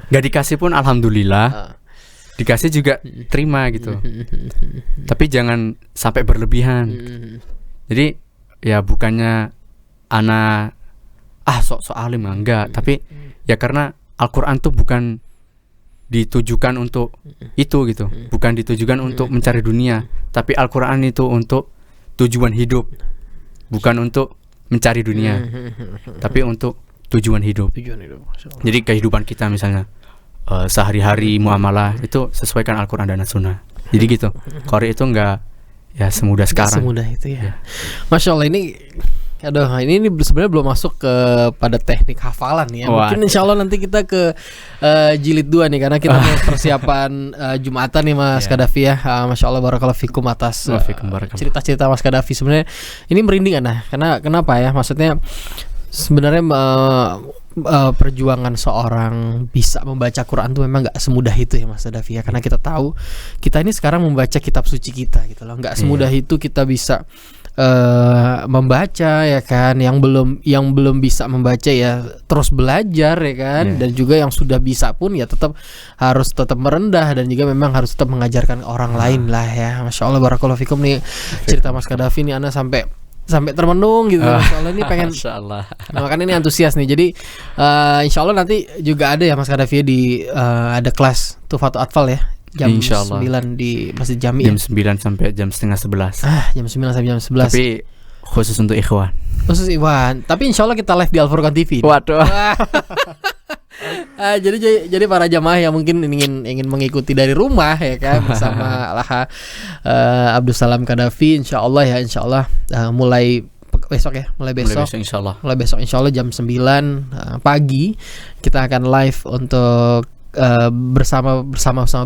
Gak dikasih pun alhamdulillah. Dikasih juga terima gitu. Tapi jangan sampai berlebihan. Jadi ya bukannya anak sok alim enggak, tapi ya karena Al-Quran tuh bukan ditujukan untuk itu gitu, bukan ditujukan untuk mencari dunia, tapi Al-Quran itu untuk tujuan hidup, bukan untuk mencari dunia, tapi untuk tujuan hidup. Jadi kehidupan kita misalnya sehari-hari muamalah itu sesuaikan Al-Quran dan As-Sunnah. Jadi gitu. Qori itu enggak ya semudah sekarang. Semudah itu ya. Masya Allah, ini sebenarnya belum masuk ke pada teknik hafalan ya. Mungkin insya Allah nanti kita ke jilid 2 nih, karena kita mau persiapan Jumatan nih Mas Kadafi ya. Masya Allah, barakallahu fikum atas cerita-cerita Mas Kadafi. Sebenarnya ini merinding karena kenapa ya? Maksudnya sebenarnya perjuangan seorang bisa membaca Quran tuh memang nggak semudah itu ya Mas Kadafi ya. Karena kita tahu kita ini sekarang membaca kitab suci kita gitu loh. Nggak semudah itu kita bisa membaca ya kan. Yang belum bisa membaca ya terus belajar ya kan. Dan juga yang sudah bisa pun ya harus tetap merendah, dan juga memang harus tetap mengajarkan orang lain lah ya. Masya Allah, barakallahu fikum nih cerita Mas Kadafi nih, Ana sampai termenung gitu. Masya Allah, ini pengen makanya ini antusias nih. Jadi insya Allah nanti juga ada ya Mas Kadafi di ada kelas Tuhfatul Atfal ya, jam 9 di Masjid Jami. Jam 9 sampai jam setengah 11. Jam 9 sampai jam 11. Tapi khusus untuk ikhwan. Tapi insya Allah kita live di Al-Furqan TV. Waduh. Jadi para jamaah yang mungkin ingin mengikuti dari rumah ya kan, bersama Abdul Salam Kadafi, insya Allah mulai besok insya Allah jam 9 pagi kita akan live untuk bersama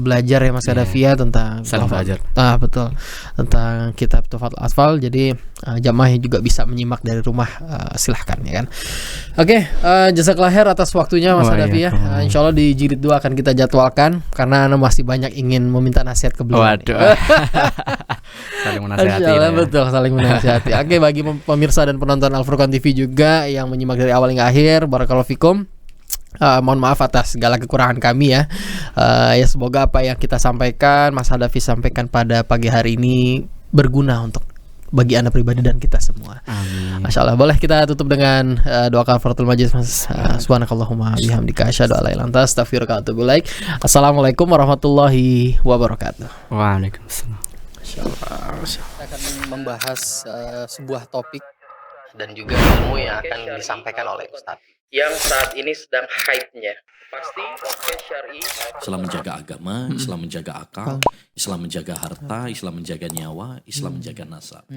belajar ya Mas Kadafi ya, tentang belajar. Betul, tentang kitab Tuhfatul Atfal. Jadi jamaah juga bisa menyimak dari rumah, silahkan ya kan. Oke, jazakallahu khair atas waktunya Mas Kadafi ya. Insyaallah di jilid 2 akan kita jadwalkan, karena masih banyak ingin meminta nasihat ke beliau. Waduh. Saling menasihati. Betul, saling menasihati. Oke, bagi pemirsa dan penonton Al-Furqan TV juga yang menyimak dari awal hingga akhir, barakallahu fikum. Mohon maaf atas segala kekurangan kami ya. Ya semoga apa yang kita sampaikan, Mas Kadafi sampaikan pada pagi hari ini berguna untuk bagi Anda pribadi dan kita semua. Amin. Masya Allah. Boleh kita tutup dengan doa kafaratul majlis, Mas. Subhanakallahumma bihamdika asyhadu an la ilaha illa anta astaghfiruka wa atubu ilaik. Assalamualaikum warahmatullahi wabarakatuh. Waalaikumsalam. Kita akan membahas sebuah topik dan juga ilmu yang akan disampaikan oleh Ustadz yang saat ini sedang hype-nya. Pasti podcast syar'i. Islam menjaga agama, Islam menjaga akal, Islam menjaga harta, Islam menjaga nyawa, Islam menjaga nasab.